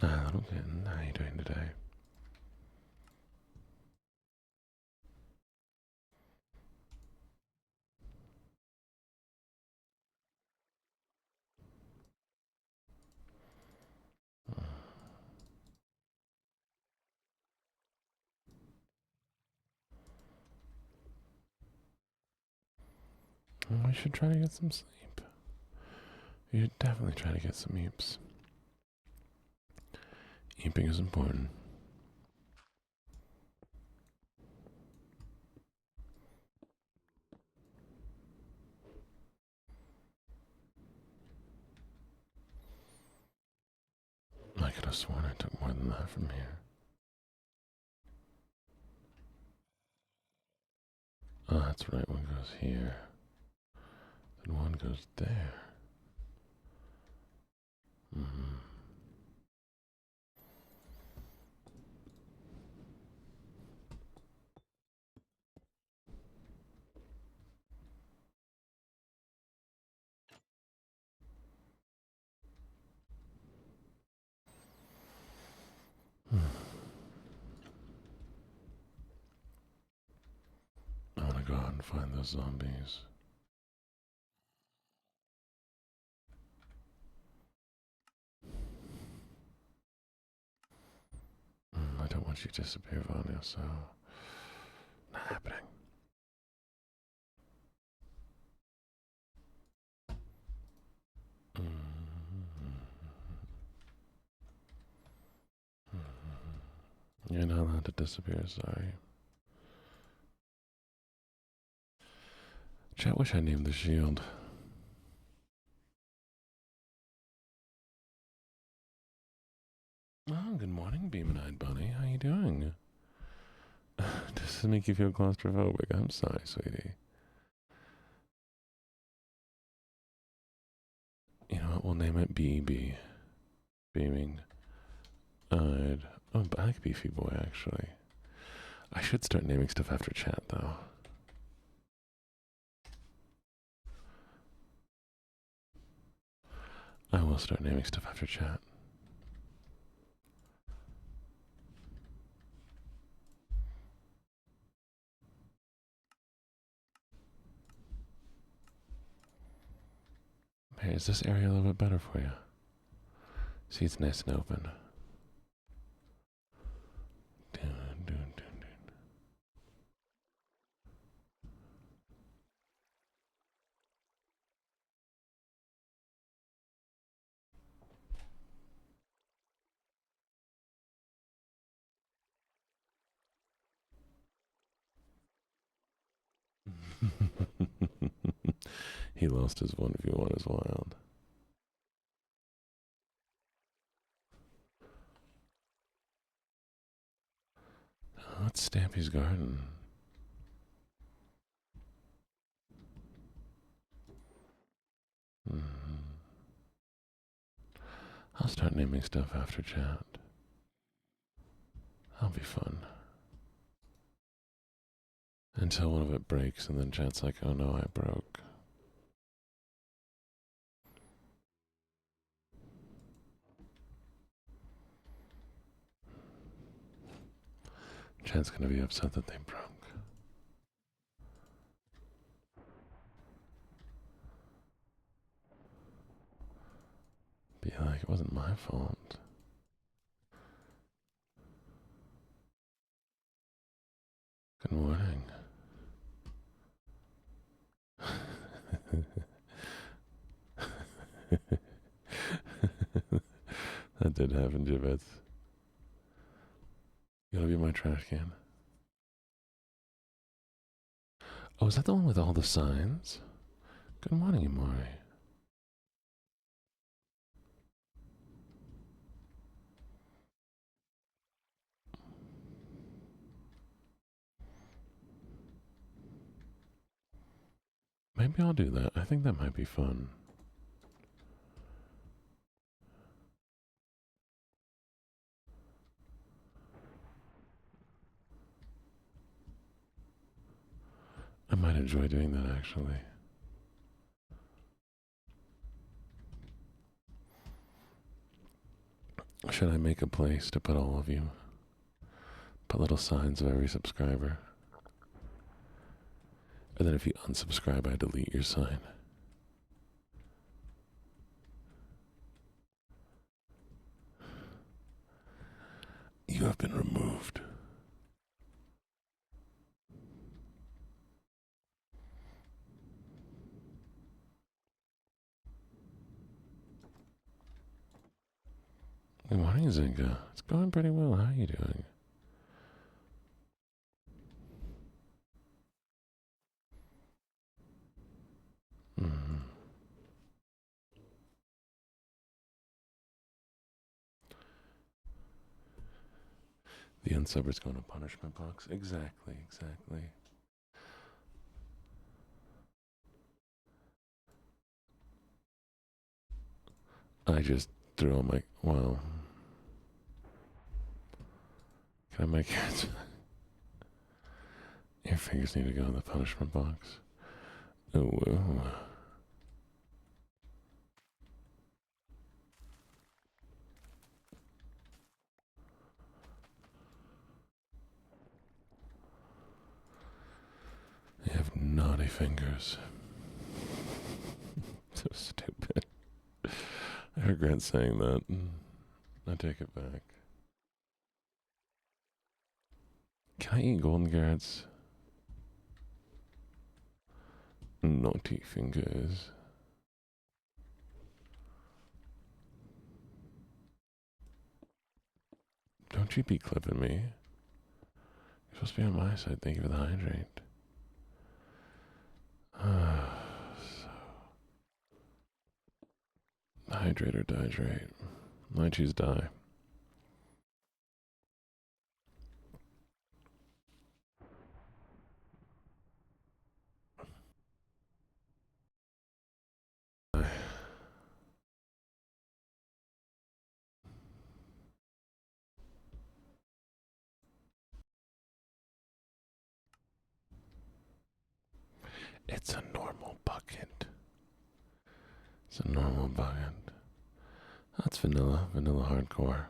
Little kitten, how are you doing today? We should try to get some sleep. You should definitely try to get some eeps. Eeping is important. I could have sworn I took more than that from here. Oh, that's right, one goes here. Then one goes there. and find those zombies. I don't want you to disappear, Vanya, so... Not happening. You're not allowed to disappear, sorry. Chat, wish I named the shield. Oh, good morning, Beam-and-Eyed Bunny. How you doing? Does this make you feel claustrophobic? I'm sorry, sweetie. You know what? We'll name it BB. Beaming. Eyed. Oh, I like Beefy Boy, actually. I should start naming stuff after chat, though. I will start naming stuff after chat. Hey, is this area a little bit better for you? See, it's nice and open. He lost his 1v1 as wild. Oh, it's Stampy's garden. I'll start naming stuff after chat. That'll be fun. Until one of it breaks and then chat's like, oh no, I broke. Chat's gonna be upset that they broke. Be like, it wasn't my fault. Good morning. That did happen, Gibbets. You gotta be my trash can. Oh, is that the one with all the signs? Good morning, Imari. Maybe I'll do that. I think that might be fun. I might enjoy doing that, actually. Should I make a place to put all of you? Put little signs of every subscriber. And then if you unsubscribe, I delete your sign. You have been removed. Good morning, Zinga. It's going pretty well. How are you doing? The unsubber's going to punishment box. Exactly. I just threw all my... Wow. Can I make it? Your fingers need to go in the punishment box. Oh, whoa. I have naughty fingers. So stupid. I regret saying that. I take it back. Can I eat golden carrots? Naughty fingers. Don't you be clipping me. You're supposed to be on my side. Thank you for the hydrate. Hydrate or dihydrate. I choose die. It's a normal bucket. It's a normal bucket. That's vanilla. Vanilla hardcore.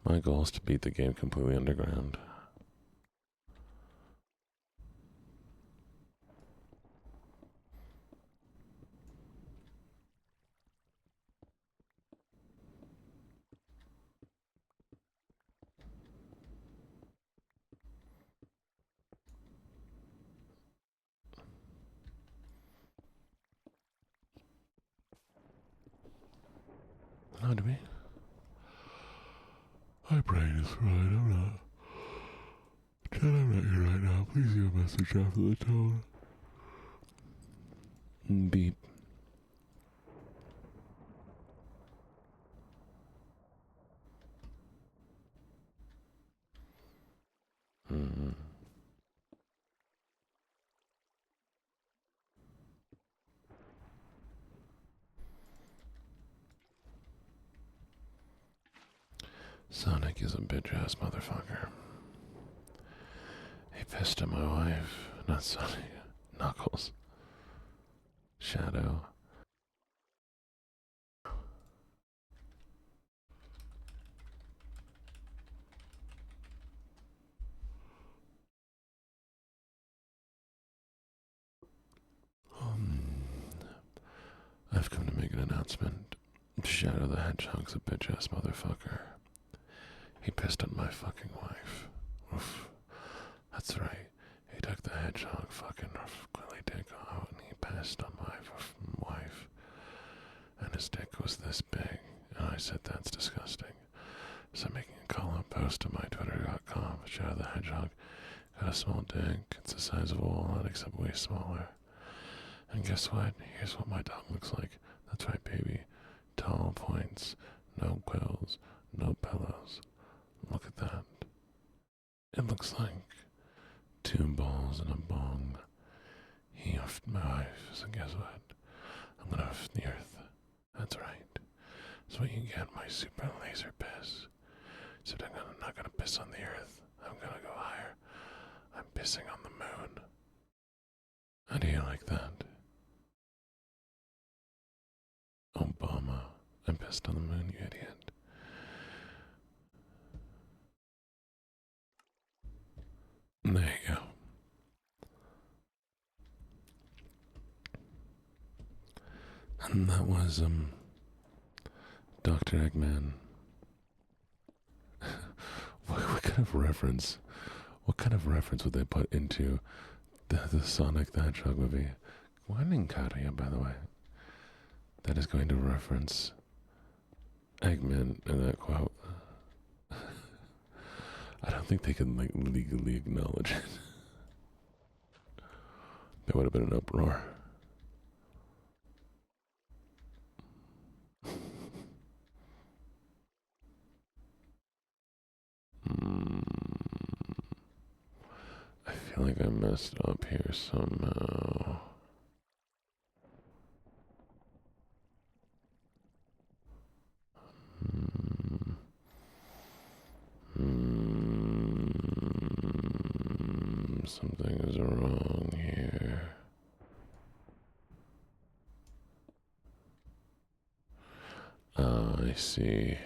My goal is to beat the game completely underground. No, to me. My brain is fried. I'm not. Chad, I'm not here right now. Please leave a message after the tone. Beep. Sonic is a bitch ass motherfucker. He pissed at my wife. Not Sonic. Knuckles. Shadow. I've come to make an announcement. Shadow the Hedgehog's a bitch ass motherfucker. He pissed on my fucking wife. Oof. That's right. He took the hedgehog fucking clearly dick out and he pissed on my wife. And his dick was this big. And I said that's disgusting. So I'm making a call out post on my twitter.com. Shadow the Hedgehog got a small dick. It's the size of a walnut except way smaller. And guess what? Here's what my dog looks like. That's right, baby. Tall points, no quills, no pillows. Look at that. It looks like 2 balls and a bong. He offed my wife, so guess what? I'm gonna off the earth. That's right. That's what you get, my super laser piss. So I'm not gonna piss on the earth. I'm gonna go higher. I'm pissing on the moon. How do you like that? Obama. I pissed on the moon, you idiot. There you go. And that was, Dr. Eggman. What kind of reference? What kind of reference would they put into the Sonic the Hedgehog movie? Guaninkaria, by the way. That is going to reference Eggman in that quote. I don't think they can legally acknowledge it. There would have been an uproar. I feel like I messed up here somehow. Something is wrong here. I see.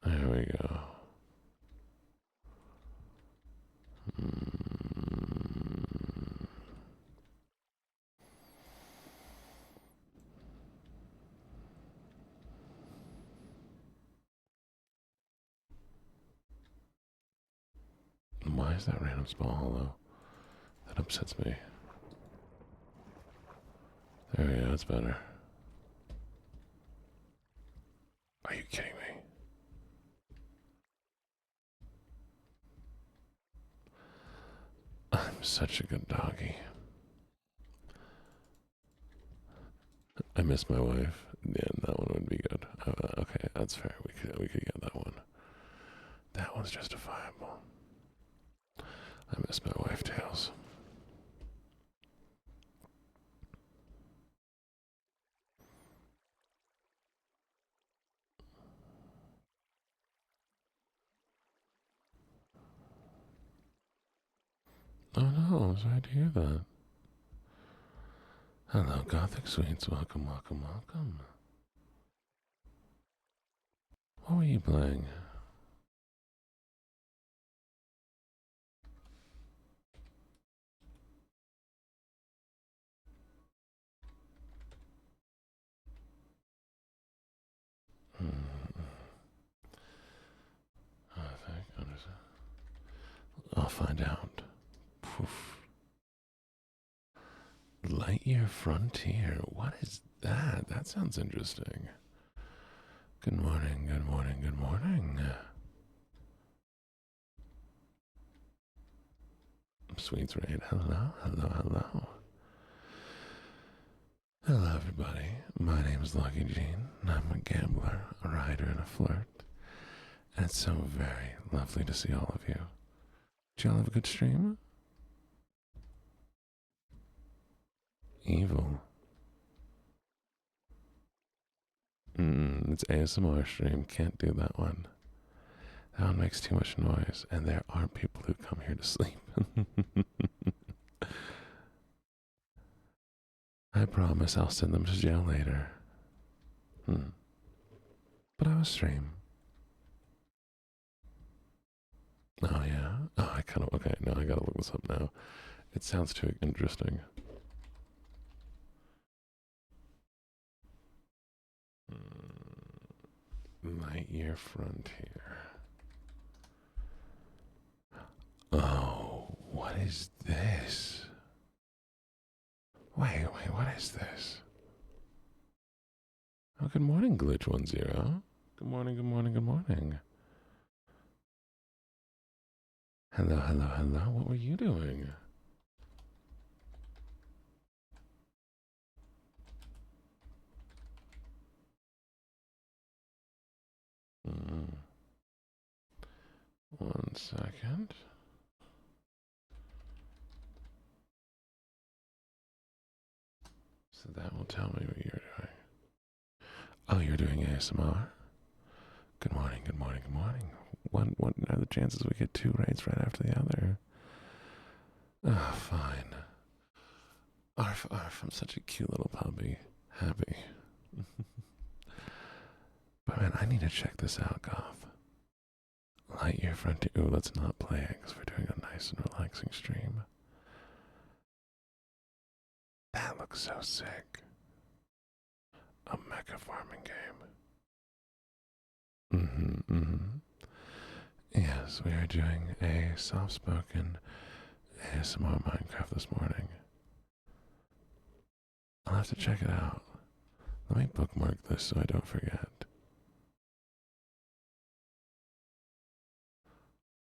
There we go. Why is that random small hollow? That upsets me. There we go, that's better. Are you kidding me? I'm such a good doggy. I miss my wife. Yeah, that one would be good. Okay, that's fair. We could get that one. That one's justifiable. I miss my wife, Tails. Oh no, I'm sorry to hear that. Hello, Gothic Sweets. Welcome, welcome, welcome. What were you playing? I'll find out. Poof. Lightyear Frontier. What is that? That sounds interesting. Good morning, good morning, good morning. Sweets Raid. Hello, hello, hello. Hello, everybody. My name is LuckyJene, and I'm a gambler, a rider, and a flirt. And it's so very lovely to see all of you. Did y'all have a good stream? Evil. It's ASMR stream. Can't do that one. That one makes too much noise, and there are people who come here to sleep. I promise I'll send them to jail later. But I will stream. Oh, yeah? Oh, I kind of... Okay, now I gotta look this up now. It sounds too interesting. Lightyear Frontier. Oh, what is this? Wait, what is this? Oh, good morning, Glitch10. Good morning, good morning, good morning. Hello, hello, hello. What were you doing? One second. So that will tell me what you're doing. Oh, you're doing ASMR? Good morning, good morning, good morning. What are the chances we get 2 raids right after the other? Oh, fine. Arf, arf, I'm such a cute little puppy. Happy. But man, I need to check this out, Goth. Lightyear Frontier. Ooh, let's not play it because we're doing a nice and relaxing stream. That looks so sick. A mecha farming game. Yes, we are doing a soft-spoken ASMR Minecraft this morning. I'll have to check it out. Let me bookmark this so I don't forget.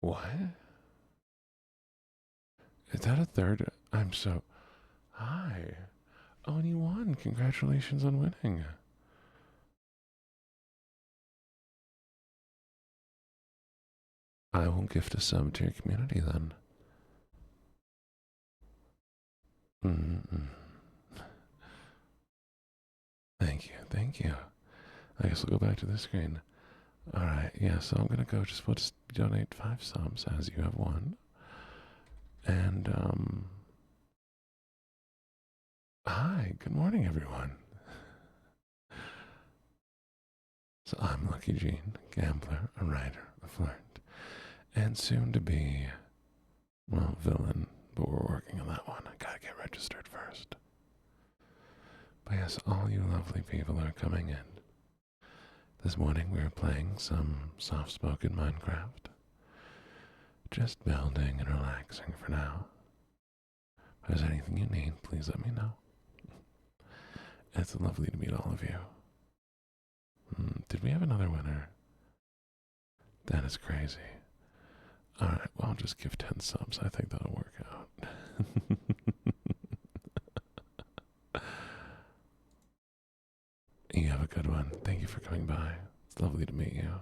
What? Is that a third? I'm so... Hi. Oh, and you won. Congratulations on winning. I will gift a sub to your community then. Thank you, thank you. I guess we'll go back to the screen. Alright, yeah, so I'm gonna go we'll just donate 5 subs as you have won. And, hi, good morning, everyone. So I'm LuckyJene, gambler, a writer, a flirt, and soon to be, well, villain, but we're working on that one. I gotta get registered first. But yes, all you lovely people are coming in. This morning we were playing some soft-spoken Minecraft. just building and relaxing for now. If there's anything you need, please let me know. It's lovely to meet all of you. Did we have another winner? That is crazy. Alright, well, I'll just give 10 subs. I think that'll work out. You have a good one. Thank you for coming by. It's lovely to meet you.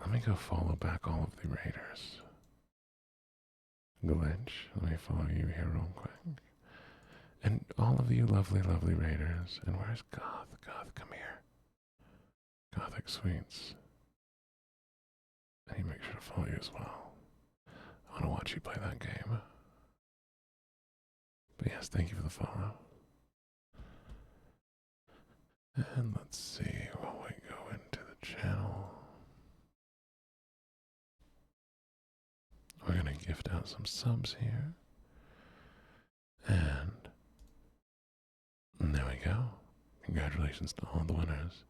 Let me go follow back all of the raiders. Glitch, let me follow you here real quick. And all of you lovely, lovely raiders. And where's Goth? Goth, come here. Gothic Sweets. I need to make sure to follow you as well. I want to watch you play that game. But yes, thank you for the follow. And let's see while we go into the channel. We're going to gift out some subs here. And there we go. Congratulations to all the winners.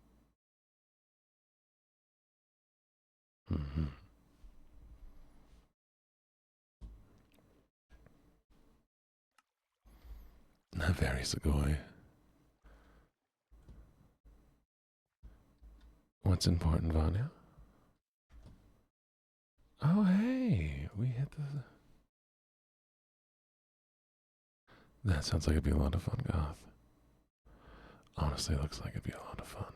Very Segoy. What's important, Vanya? Oh, hey, we hit the... That sounds like it'd be a lot of fun, Goth. Honestly, looks like it'd be a lot of fun.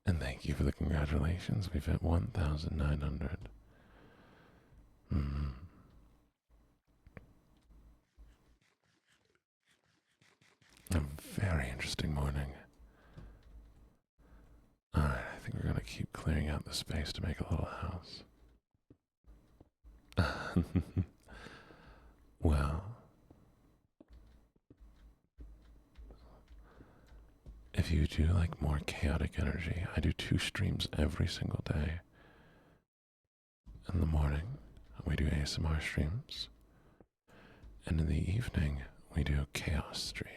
And thank you for the congratulations. We've hit 1,900. A very interesting morning. Alright, I think we're gonna keep clearing out the space to make a little house. Well, if you do like more chaotic energy, I do 2 streams every single day. In the morning, we do ASMR streams. And in the evening, we do chaos streams.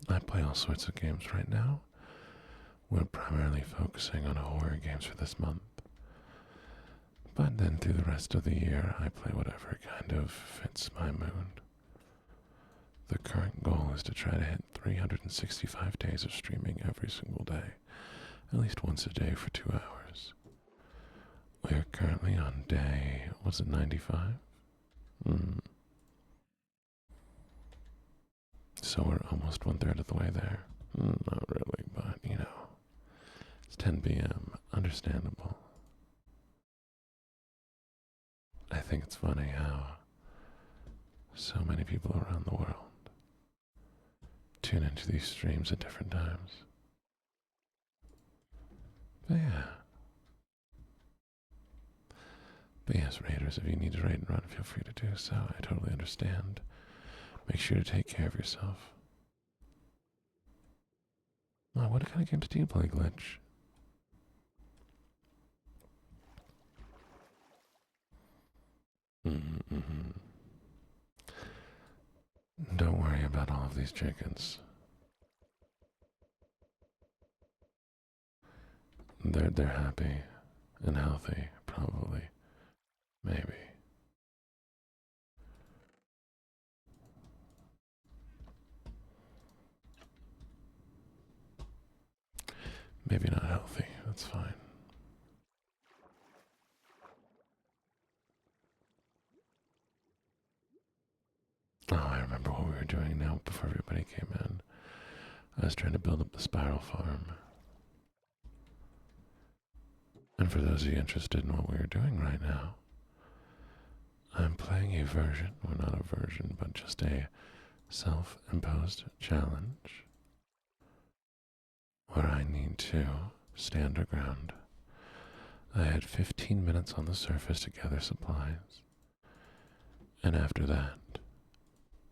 I play all sorts of games right now. We're primarily focusing on horror games for this month. But then through the rest of the year, I play whatever kind of fits my mood. The current goal is to try to hit 365 days of streaming every single day, at least once a day for 2 hours. We are currently on day, was it 95? So we're almost 1/3 of the way there. Not really, but you know, it's 10 p.m. Understandable. I think it's funny how so many people around the world tune into these streams at different times. But yeah. But yes, raiders, if you need to raid and run, feel free to do so. I totally understand. Make sure to take care of yourself. Oh, what kind of games do you play, Glitch? Don't worry about all of these chickens. They're happy and healthy, probably. Maybe. Maybe not healthy. That's fine. Oh, I remember what we were doing now before everybody came in. I was trying to build up the spiral farm. And for those of you interested in what we are doing right now, I'm playing a version, well, not a version, but just a self-imposed challenge where I need to stay underground. I had 15 minutes on the surface to gather supplies. And after that,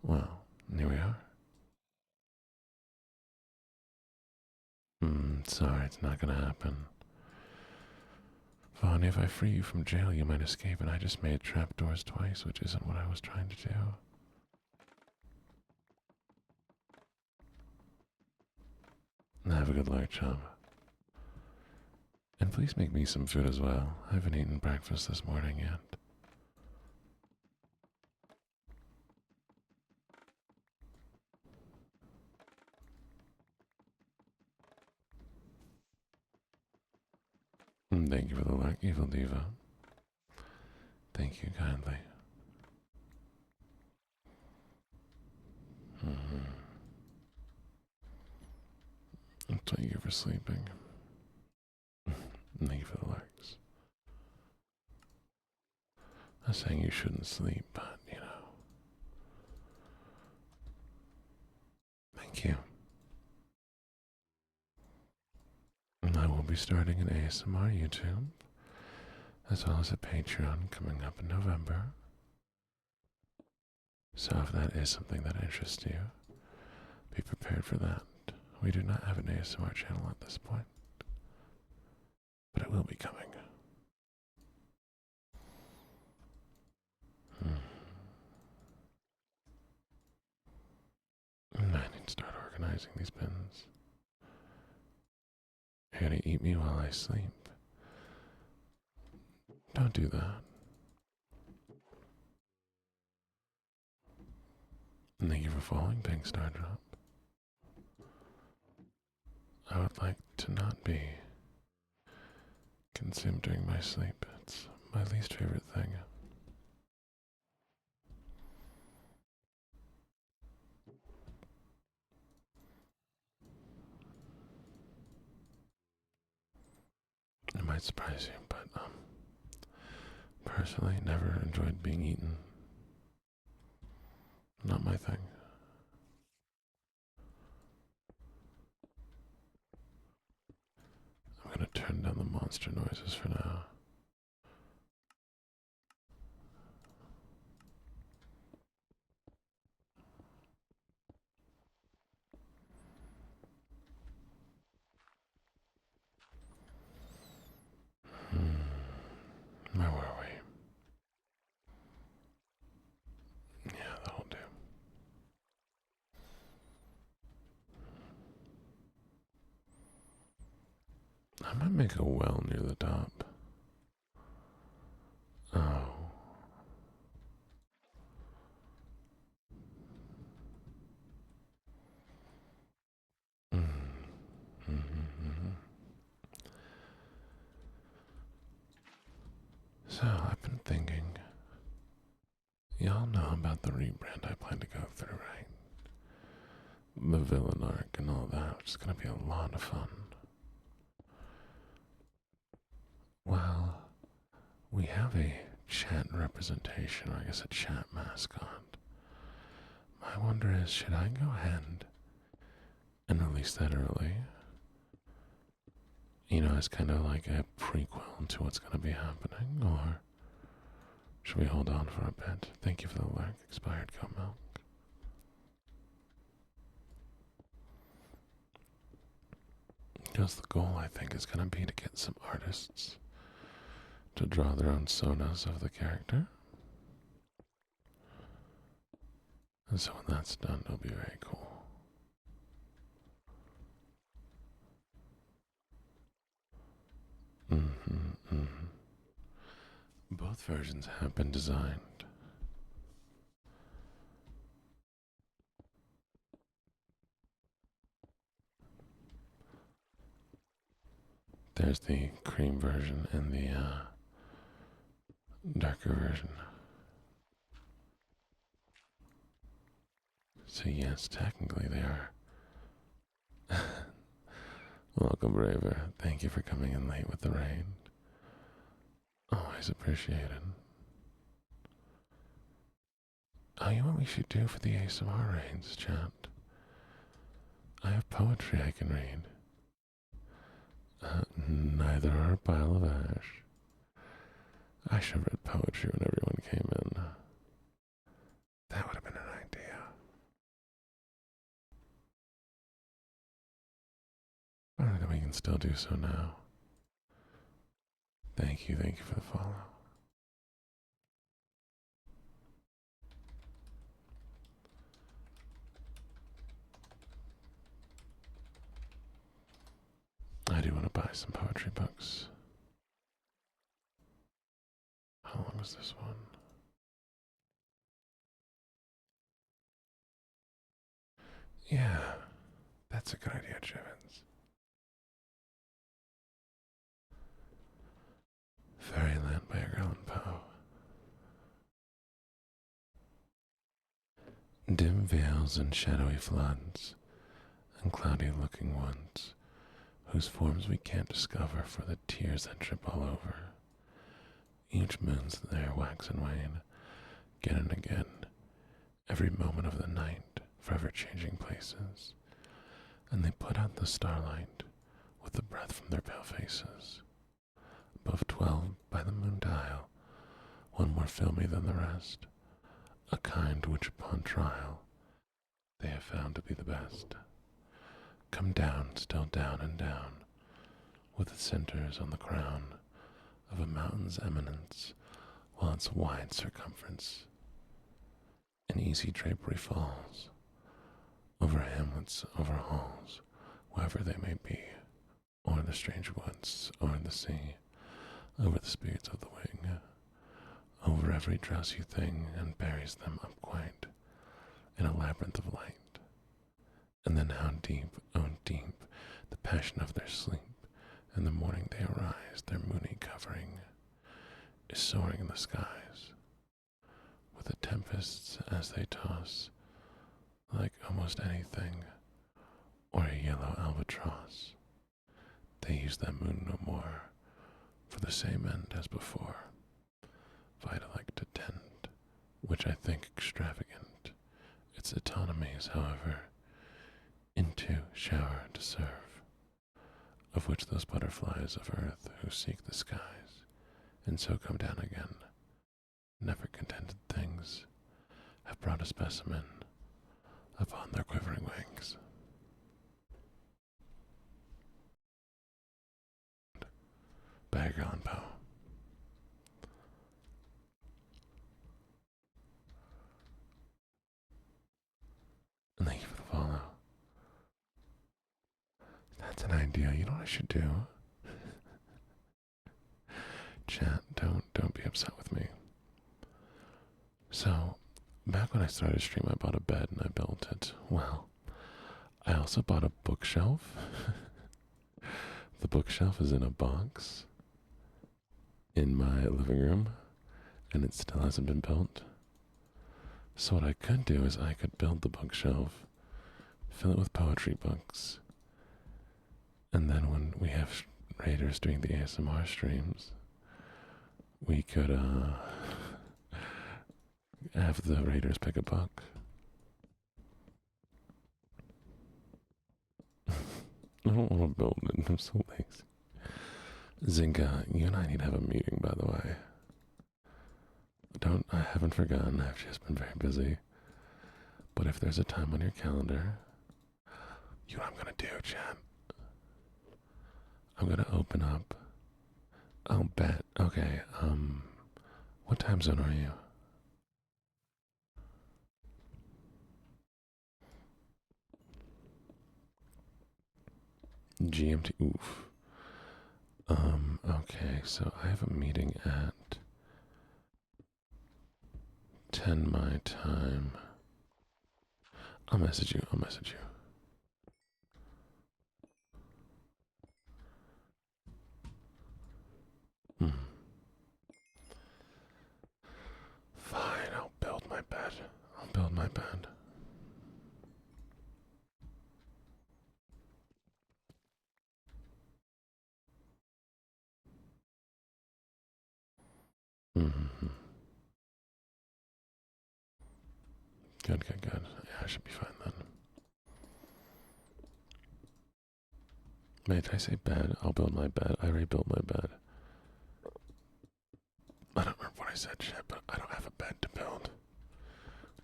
well, here we are. Sorry, it's not gonna happen. Vaughn, if I free you from jail, you might escape, and I just made trapdoors twice, which isn't what I was trying to do. Have have a good luck, chum. And please make me some food as well. I haven't eaten breakfast this morning yet. Thank you for the luck, Evil Diva. Thank you kindly. Thank you for sleeping. Thank you for the likes. I'm not saying you shouldn't sleep, but thank you. And I will be starting an ASMR YouTube, as well as a Patreon coming up in November. So if that is something that interests you, be prepared for that. We do not have an ASMR channel at this point, but it will be coming. I need to start organizing these bins. You're gonna eat me while I sleep. Don't do that. Thank you for following Pink Star Drop. I would like to not be consumed during my sleep. It's my least favorite thing. It might surprise you, but personally, never enjoyed being eaten. Not my thing. I'm gonna turn down the monster noises for now. Where were we? Yeah, that'll do. I might make a well near the top. Oh. So, I've been thinking, y'all know about the rebrand I plan to go through, right? The villain arc and all that, which is going to be a lot of fun. Well, we have a chat representation, or I guess a chat mascot. My wonder is, should I go ahead and release that early? As kind of like a prequel to what's going to be happening, or should we hold on for a bit? Thank you for the like, expired goat milk. Because the goal, I think, is going to be to get some artists to draw their own sonas of the character. And so when that's done, it'll be very cool. Both versions have been designed. There's the cream version and the darker version. So yes, technically they are. Welcome, Braver. Thank you for coming in late with the rain. Always appreciated. Oh, you know what we should do for the ASMR rains, chat? I have poetry I can read. Neither are a pile of ash. I should have read poetry when everyone came in. That would have been an idea. I don't know we can still do so now. Thank you for the follow. gotta buy some poetry books. How long is this one? Yeah, that's a good idea, Jivens. Fairyland by Edgar Allan Poe. Dim veils and shadowy floods, and cloudy-looking ones, whose forms we can't discover for the tears that drip all over. Each moon's there wax and wane, again and again, every moment of the night, forever changing places. And they put out the starlight with the breath from their pale faces. Above 12 by the moon dial, one more filmy than the rest, a kind which upon trial they have found to be the best. Come down, still down and down, with its centers on the crown of a mountain's eminence, while its wide circumference in easy drapery falls over hamlets, over halls, wherever they may be, or the strange woods, or the sea, over the spirits of the wing, over every drowsy thing, and buries them up quite in a labyrinth of light. And then how deep, oh deep, the passion of their sleep, in the morning they arise, their moony covering is soaring in the skies, with the tempests as they toss, like almost anything, or a yellow albatross. They use that moon no more, for the same end as before, vital-like to tend, which I think extravagant, its autonomies, however, into shower to serve, of which those butterflies of earth who seek the skies, and so come down again, never contented things, have brought a specimen upon their quivering wings. By Edgar Allan Poe. And thank you for the follow. That's an idea. You know what I should do? Chat, don't be upset with me. So, back when I started stream, I bought a bed and I built it. Well, I also bought a bookshelf. The bookshelf is in a box in my living room, and it still hasn't been built. So what I could do is I could build the bookshelf, fill it with poetry books, and then when we have raiders doing the ASMR streams, we could have the raiders pick a book. I don't want to build it. I'm so lazy. Zinga, you and I need to have a meeting, by the way. I haven't forgotten. I've just been very busy. But if there's a time on your calendar, you know what I'm gonna do, chat? I'm gonna open up. I'll bet. Okay, what time zone are you? GMT. Oof. Okay, so I have a meeting at 10 my time. I'll message you. Hmm. Fine, I'll build my bed. Mm-hmm. Good. Yeah, I should be fine then. Wait, did I say bed? I'll build my bed. I already built my bed. I don't remember what I said, shit, but I don't have a bed to build.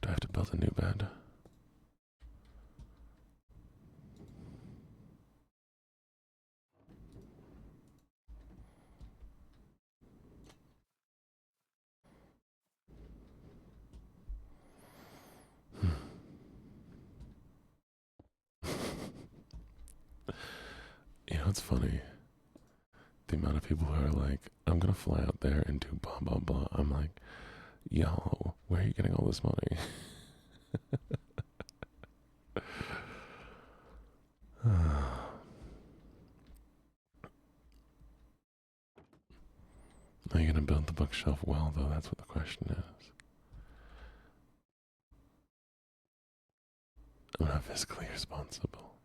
Do I have to build a new bed? You know, it's funny. the amount of people who are like, I'm gonna fly out there and do blah blah blah. I'm like, yo, where are you getting all this money? Are you gonna build the bookshelf well, though? That's what the question is. I'm not fiscally responsible.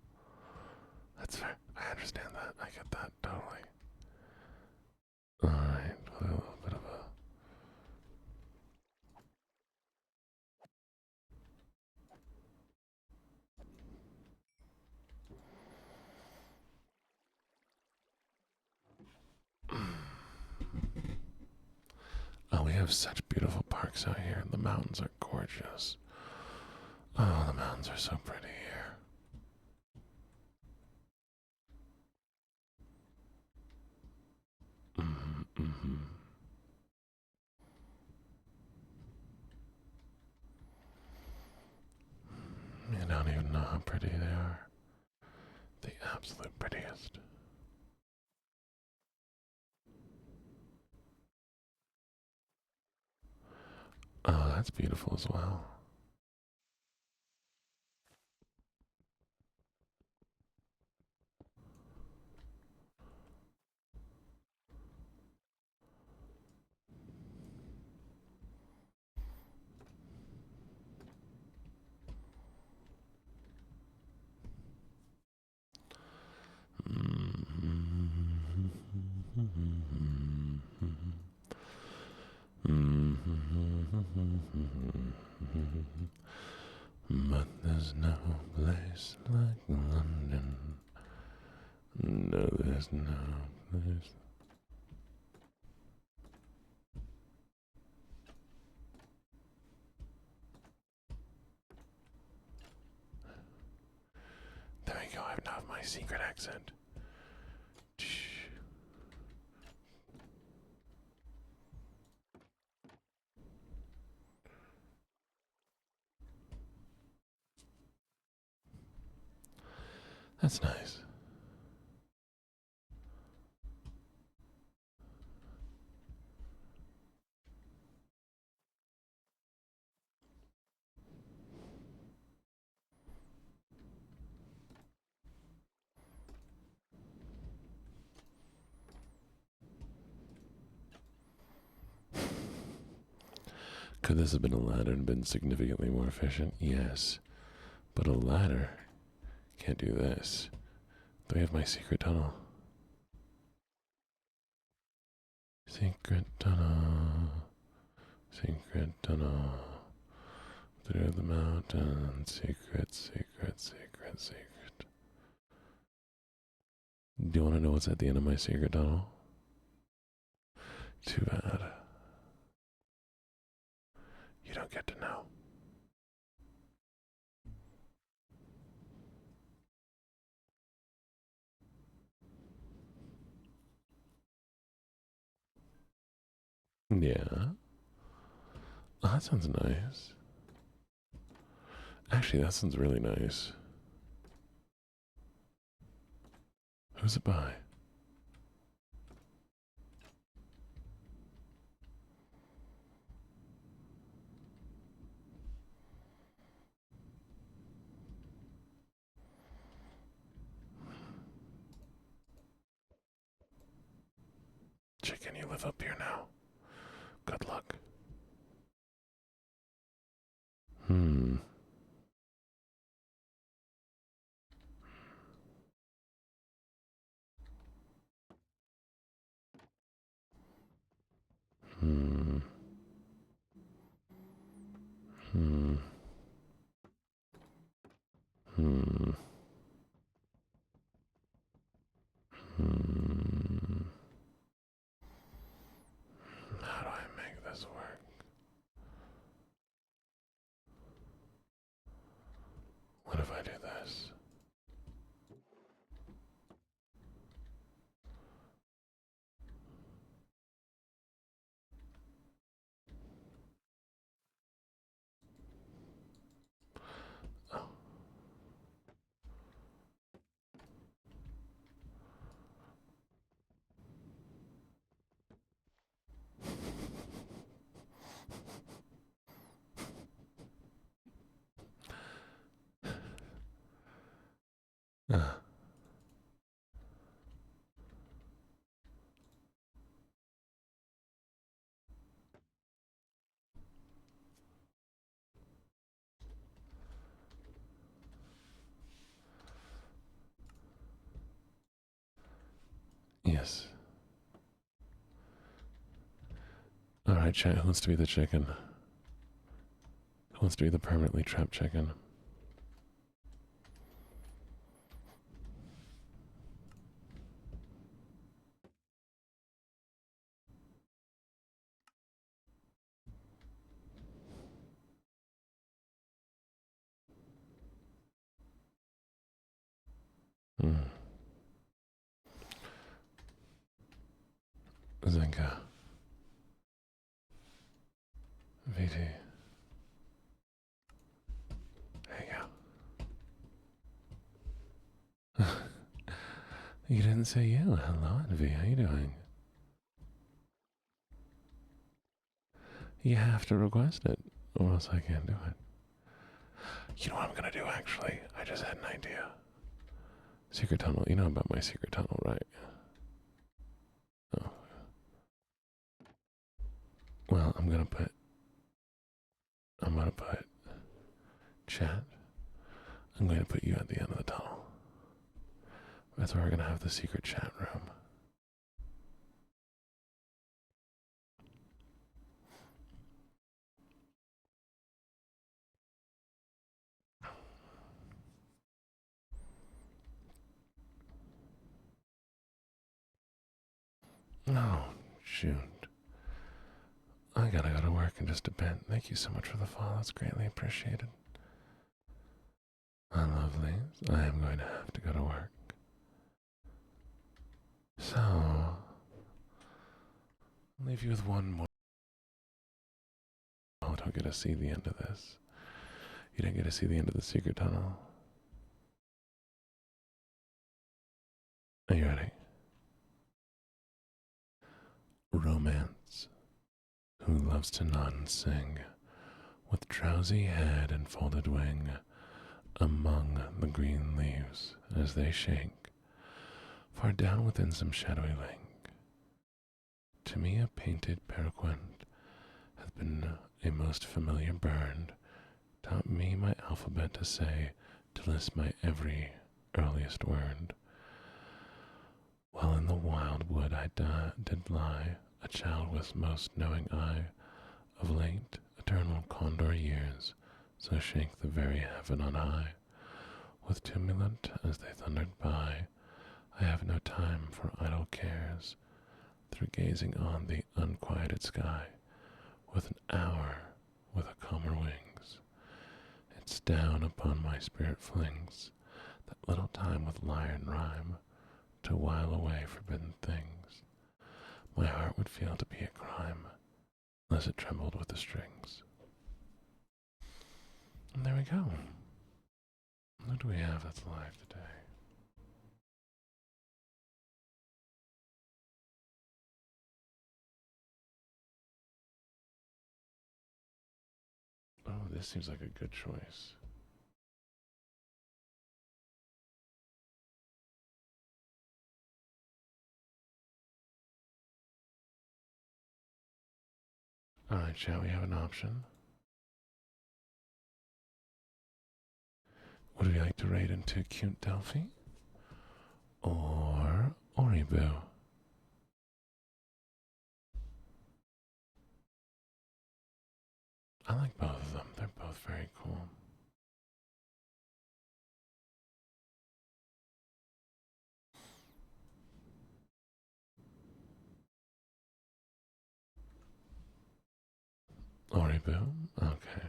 That's fair. I understand that. I get that totally. Alright, a little bit of a. Oh, we have such beautiful parks out here. The mountains are gorgeous. Oh, the mountains are so pretty here. Mm-hmm. You don't even know how pretty they are. The absolute prettiest. Oh, that's beautiful as well. But there's no place like London. No, there's no place. There we go. I now have my secret accent. That's nice. Could this have been a ladder and been significantly more efficient? Yes. But a ladder can't do this. Do I have my secret tunnel? Secret tunnel. Secret tunnel. Through the mountain. Secret, secret, secret, secret. Do you want to know what's at the end of my secret tunnel? Too bad. You don't get to know. Yeah. Oh, that sounds nice. Actually, that sounds really nice. Who's it by? Chicken, you live up here now. Good luck. Hmm. Hmm. Hmm. Hmm. Hmm. How do I make this work? What if I do this? Oh. Uh, yes. Alright, chat. Who wants to be the chicken? Who wants to be the permanently trapped chicken? Hmm. Zinka. VT. There you go. You didn't say you. Hello, Envy. How you doing? You have to request it, or else I can't do it. You know what I'm gonna do, actually? I just had an idea. Secret tunnel. You know about my secret tunnel, right? Oh. Well, I'm gonna put chat. I'm going to put you at the end of the tunnel. That's where we're gonna have the secret chat room. Oh, shoot. I gotta go to work in just a bit. Thank you so much for the follow. It's greatly appreciated. My lovelies, I am going to have to go to work. So, I'll leave you with one more. Oh, don't get to see the end of this. You didn't get to see the end of the secret tunnel. Are you ready? Romance, who loves to nod and sing, with drowsy head and folded wing, among the green leaves as they shake, far down within some shadowy link. To me a painted paroquet hath been a most familiar bird, taught me my alphabet to say, to list my every earliest word. While in the wild wood I did lie, a child with most knowing eye, of late eternal condor years, so shake the very heaven on high. With tumult as they thundered by, I have no time for idle cares, through gazing on the unquieted sky, with an hour with a calmer wings. It's down upon my spirit flings, that little time with lyre and rhyme, to while away forbidden things. My heart would feel to be a crime, unless it trembled with the strings. And there we go. What do we have that's live today? Oh, this seems like a good choice. Alright, shall we have an option? Would we like to raid into Cute Delphi? Or Oribu? I like both of them. They're both very cool. Oribu? Okay.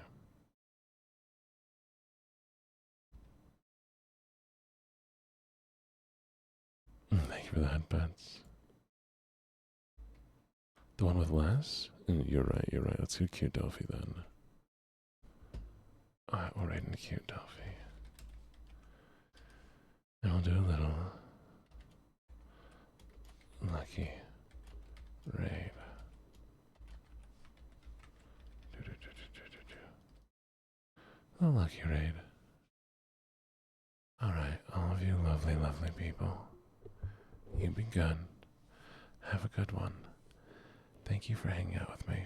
Thank you for that, Bets. The one with less? You're right. Let's do Cute Delphi then. Alright, we'll raid into Cute Delphi. And we'll do a little lucky raid. A lucky raid. Alright, I'll all of you lovely, lovely people. You be good. Have a good one. Thank you for hanging out with me.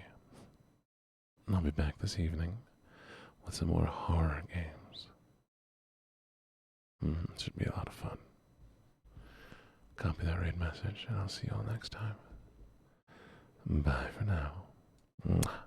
I'll be back this evening with some more horror games. It should be a lot of fun. Copy that raid message, and I'll see you all next time. Bye for now. Mwah.